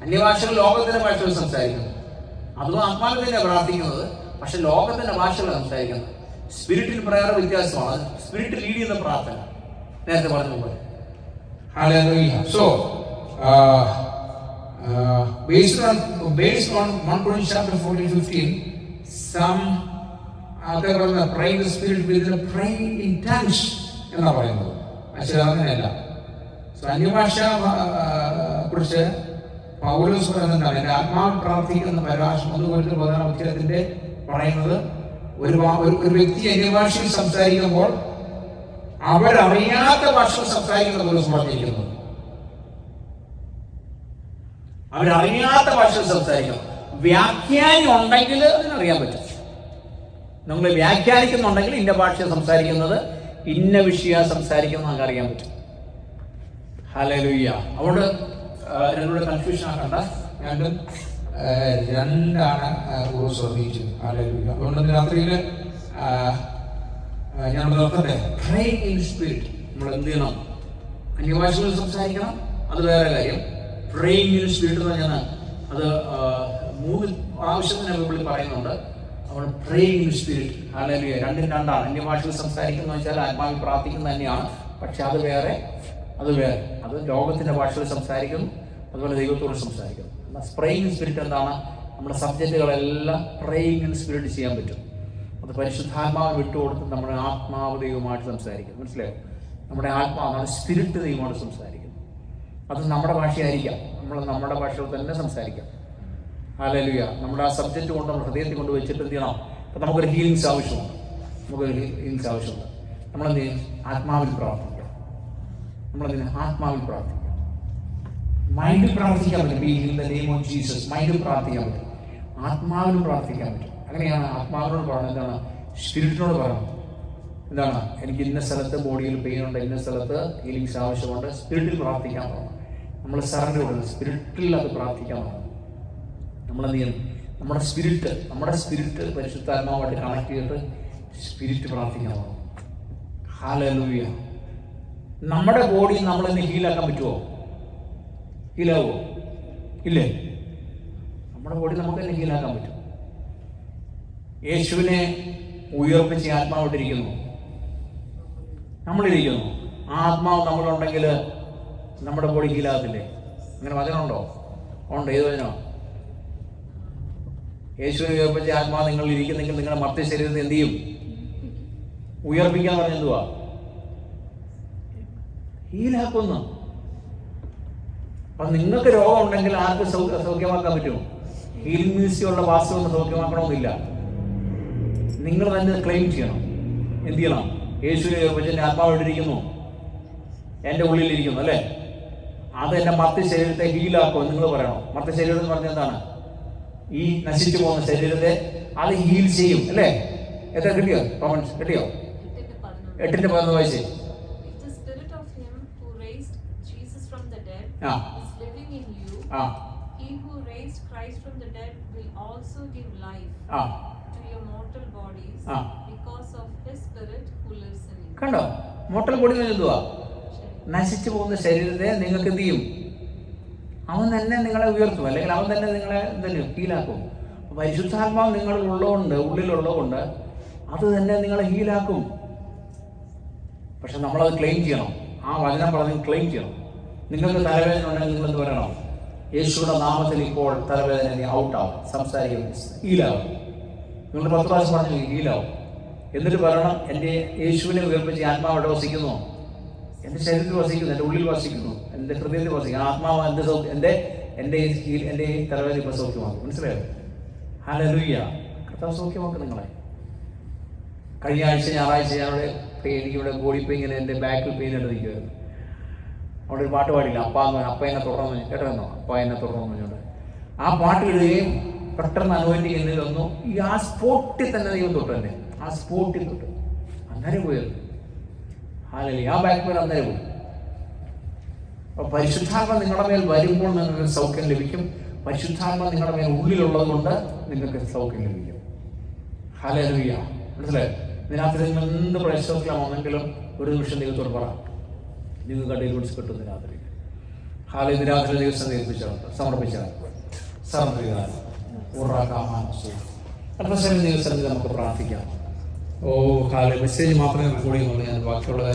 അന്യഭാഷകൾ ലോകത്തിന്റെ ഭാഷകൾ സംസാരിക്കുന്നു, അതും ആത്മാവിൽ തന്നെ പ്രാർത്ഥിക്കുന്നത്, പക്ഷെ ലോകത്തിന്റെ ഭാഷകൾ സംസാരിക്കുന്നത്. സ്പിരിറ്റിൽ പ്രയർ വ്യത്യാസമാണ്. സ്പിരിറ്റ് ലീഡ് ചെയ്യുന്ന പ്രാർത്ഥന നേരത്തെ പറഞ്ഞതുപോലെ. Hallelujah. So, based on 1 Corinthians chapter 14-15, some other praying the Spirit with the praying in tongues എന്നാ പറയുന്നത്. പക്ഷേ അങ്ങനെയല്ല. സോ അന്യഭാഷ കുറിച്ച് പൗലോസ് പറയുന്നതാണ്, എൻ്റെ ആത്മാവ് പ്രാർത്ഥിക്കുന്ന പരാമർശം 1 പറയുന്നത് ഒരു വ്യക്തി അന്യഭാഷയിൽ സംസാരിക്കുമ്പോൾ അവരറിയാത്ത ഭാഷകൾ സംസാരിക്കുന്ന പൗലോസ് പറഞ്ഞിരിക്കുന്നത്. അവരറിയാത്ത ഭാഷകൾ സംസാരിക്കണം. വ്യാഖ്യാനം ഉണ്ടെങ്കിൽ അതിനറിയാൻ പറ്റും. നമ്മൾ വ്യാഖ്യാനിക്കുന്നുണ്ടെങ്കിൽ ഇന്ന ഭാഷ സംസാരിക്കുന്നത്, ഇന്ന വിഷയം സംസാരിക്കുന്നത് നമുക്ക് അറിയാൻ പറ്റും. ഹല്ലേലൂയ. അതുകൊണ്ട് രണ്ടുകൂടെ കൺഫ്യൂഷൻ ആക്കണ്ട, രണ്ടാണ് ശ്രദ്ധിച്ചത്. ഹല്ലേലൂയ. അതുകൊണ്ട് രാത്രിയിൽ ഞാൻ നിർത്തട്ടെ. പ്രേ ഇൻ സ്പിരിറ്റ്. നമ്മൾ എന്ത് ചെയ്യണം? അന്യഭാഷകൾ സംസാരിക്കണം, അത് വേറെ കാര്യം. പ്രേയിങ് ഇൻ സ്പിരിറ്റ് എന്ന് പറഞ്ഞാൽ അത് 3 പ്രാവശ്യത്തിന് ബൈബിളിൽ പറയുന്നുണ്ട്. നമ്മൾ പ്രേയിങ് ഇൻ സ്പിരിറ്റ്. ഹല്ലേലൂയ. രണ്ടും രണ്ടാണ്. അന്യഭാഷകൾ സംസാരിക്കുന്നത് വെച്ചാൽ ആത്മാവിൽ പ്രാർത്ഥിക്കുന്നത് തന്നെയാണ്, പക്ഷെ അത് വേറെ. അത് ലോകത്തിന്റെ ഭാഷകൾ സംസാരിക്കുന്നു, അതുപോലെ ദൈവത്തോട് സംസാരിക്കുന്നു. പ്രേയിങ് ഇൻ സ്പിരിറ്റ് എന്താണ്? നമ്മുടെ സബ്ജക്റ്റുകളെല്ലാം പ്രേയിങ് ഇൻ സ്പിരിറ്റ് ചെയ്യാൻ പറ്റും. അത് പരിശുദ്ധാത്മാവ് വിട്ടുകൊടുത്ത് നമ്മുടെ ആത്മാവ് ദൈവമായിട്ട് സംസാരിക്കും. മനസ്സിലായോ? നമ്മുടെ ആത്മാവ്, നമ്മുടെ സ്പിരിറ്റ് ദൈവമായിട്ട് സംസാരിക്കും. അത് നമ്മുടെ ഭാഷയായിരിക്കാം, നമ്മൾ നമ്മുടെ ഭാഷയിൽ തന്നെ സംസാരിക്കാം. ഹല്ലേലൂയ. നമ്മുടെ ആ സബ്ജക്റ്റ് കൊണ്ട് നമ്മൾ ഹൃദയത്തിൽ കൊണ്ട് വെച്ചിട്ട് എന്ത് ചെയ്യണം? അപ്പം നമുക്കൊരു ഹീലിങ്സ് ആവശ്യമുണ്ട്. നമ്മളെന്ത് ചെയ്യും? ആത്മാവിൽ പ്രാർത്ഥിക്കാം. ആത്മാവിൽ പ്രാർത്ഥിക്കാം. മൈൻഡിൽ പ്രാർത്ഥിക്കാൻ പറ്റും. In the name of Jesus മൈൻഡിൽ പ്രാർത്ഥിക്കാൻ പറ്റും, ആത്മാവിലും പ്രാർത്ഥിക്കാൻ പറ്റും. അങ്ങനെയാണ് ആത്മാവിനോട് പറയുന്നത്. എന്താണ്? സ്പിരിറ്റിനോട് പറയണം. എന്താണ്? എനിക്ക് ഇന്ന സ്ഥലത്ത് ബോഡിയിൽ പെയിൻ ഉണ്ട്, ഇന്ന സ്ഥലത്ത് ഹീലിങ്സ് ആവശ്യമുണ്ട്. സ്പിരിറ്റിൽ പ്രാർത്ഥിക്കാൻ പറയണം. നമ്മൾ സറണ്ടർ കൊടുക്കണം. സ്പിരിറ്റിൽ അത് പ്രാർത്ഥിക്കാൻ പറയണം. നമ്മളെന്ത് ചെയ്യണം? നമ്മുടെ സ്പിരിറ്റ് പരിശുദ്ധാത്മാവായിട്ട് കണക്ട് ചെയ്തിട്ട് സ്പിരിറ്റ് പ്രാർത്ഥിക്കാൻ പറയണം. ഹല്ലേലൂയ. നമ്മുടെ ബോഡി നമ്മളെന്നെ ഹീലാക്കാൻ പറ്റുമോ? ഹീലാവോ? ഇല്ലേ? നമ്മുടെ ബോഡി നമുക്ക് തന്നെ ഹീലാക്കാൻ പറ്റും. യേശുവിനെ ഉയർപ്പിച്ച് ആത്മാവിട്ടിരിക്കുന്നു, നമ്മളിരിക്കുന്നു. ആ ആത്മാവ് നമ്മളുണ്ടെങ്കിൽ നമ്മുടെ ബോഡി ഹീലാകത്തില്ലേ? അങ്ങനെ വചനമുണ്ടോ? ഉണ്ട്. ഏത് വചനോ? യേശുവിനെ ഉയർപ്പിച്ച ആത്മാവ് നിങ്ങൾ ഇരിക്കുന്നെങ്കിൽ നിങ്ങളുടെ മർത്ത ശരീരത്തെ എന്ത് ചെയ്യും? ഉയർപ്പിക്കാൻ പറഞ്ഞ എന്തുവാ? ഹീലാക്കുന്നു. അപ്പൊ നിങ്ങൾക്ക് രോഗം ഉണ്ടെങ്കിൽ ആർക്ക് സൗഖ്യമാക്കാൻ പറ്റുമോ? ഹീലിംഗ് മിനിസ്ട്രി ഉള്ള വാസ്തവം സൗഖ്യമാക്കണമെന്നില്ല. നിങ്ങൾ തന്നെ ക്ലെയിം ചെയ്യണം. എന്ത് ചെയ്യണം? യേശുവിനെ ഉയർപ്പിച്ച് എൻ്റെ ആത്മാവ് ഇട്ടിരിക്കുന്നു, എൻ്റെ ഉള്ളിലിരിക്കുന്നു, അല്ലേ? അത് എൻ്റെ മർത്ത ശരീരത്തെ ഹീലാക്കുമോ നിങ്ങൾ പറയണം. മർത്ത ശരീരം എന്ന് പറഞ്ഞാൽ എന്താണ്? ഈ നശിച്ചു പോകുന്ന ശരീരത്തെ അത് ഹീൽ ചെയ്യും, അല്ലേ? എത്ര കിട്ടിയോ? കോമൻസ് കിട്ടിയോ? 8:11 വായിച്ചേ. is living in you, he who raised Christ from the dead will also give life to your mortal bodies because of his spirit who lives in you. കണ്ടോ? മോട്ടൽ ബോഡി എന്തുവാ? നശിച്ചു പോകുന്ന ശരീരത്തെ നിങ്ങൾക്ക് എന്ത് ചെയ്യും? അവൻ തന്നെ നിങ്ങളെ ഉയർത്തും, അല്ലെങ്കിൽ അവൻ തന്നെ നിങ്ങളെ എന്തെങ്കിലും ഹീലാക്കും. പരിശുദ്ധാത്മാവ് ഉള്ളിലുള്ളതുകൊണ്ട് അത് തന്നെ നിങ്ങളെ ഹീലാക്കും. പക്ഷെ നമ്മളത് ക്ലെയിം ചെയ്യണം. ആ വചനം പറഞ്ഞ് ക്ലെയിം ചെയ്യണം. നിങ്ങൾക്ക് തലവേദന ഉണ്ടെങ്കിൽ നിങ്ങൾ എന്ത് പറയണം? യേശുവിന്റെ നാമത്തിൽ ഇപ്പോൾ തലവേദന ഔട്ടാവും, സംസാരിക്കും, ഹീലാവും. നിങ്ങൾ 10 പ്രാവശ്യം പറഞ്ഞു ഹീലാവും. എന്നിട്ട് പറയണം, എൻ്റെ യേശുവിനെ ഉയർപ്പിച്ച് ആത്മാവ് അവിടെ വസിക്കുന്നു, എൻ്റെ ശരീരത്തിൽ വസിക്കുന്നു, എൻ്റെ ഉള്ളിൽ വസിക്കുന്നു, എൻ്റെ ഹൃദയത്തിൽ വസിക്കുന്നു. ആത്മാവ് എൻ്റെ തലവേദന ഇപ്പോൾ സൗഖ്യമാക്കും. മനസ്സിലായോ? ഹല്ലേലൂയ. കർത്താവ് സൗഖ്യമാക്കും നിങ്ങളെ. കഴിഞ്ഞ ആഴ്ച ഞായറാഴ്ച എനിക്കിവിടെ ബോഡി പെയിൻ, ഇങ്ങനെ എൻ്റെ ബാക്കിൽ പെയിൻ എടുത്തിരിക്കുമായിരുന്നു. അവിടെ ഒരു പാട്ട് പാടില്ല, അപ്പ എന്നെ തുടർന്ന് കേട്ടോ, അപ്പ എന്നെ തുടർന്ന് പറഞ്ഞോണ്ട് ആ പാട്ട് ഇടുകയും പെട്ടെന്ന് അനുഭവിക്കുന്ന വന്നു. ഈ ആ സ്പോട്ടിൽ തന്നെ ദൈവം തൊട്ട് തന്നെ, ആ സ്പോട്ടിൽ തൊട്ട് അന്നേരം പോയത്. ഹാലലി. ആ ബാക്ക് പേര് അന്നേരം പോയി. അപ്പൊ പരിശുദ്ധാത്മ നിങ്ങളുടെ മേൽ വരുമ്പോൾ നിങ്ങൾക്ക് സൗഖ്യം ലഭിക്കും. പരിശുദ്ധാത്മ നിങ്ങളുടെ മേൽ ഉള്ളിലുള്ളത് കൊണ്ട് നിങ്ങൾക്ക് സൗഖ്യം ലഭിക്കും. ഹല്ലേലൂയ. മനസ്സിലായോ? ഇതിനകത്ത് നിങ്ങൾ എന്ത് പ്രശ്നത്തിലാണെങ്കിലും ഒരു നിമിഷം ദൈവത്തോട് പറ, നിങ്ങൾക്ക് ഡെലിവറൻസ് കിട്ടുന്ന രാത്രി. ഹാലി രാത്രി ദിവസം സമർപ്പിച്ചാൽ അല്പസമയം ദിവസത്തിൽ നമുക്ക് പ്രാർത്ഥിക്കാം. ഓ ഹാലി മെസ്സേജ് മാത്രമേ കൂടി ഞാൻ ബാക്കിയുള്ള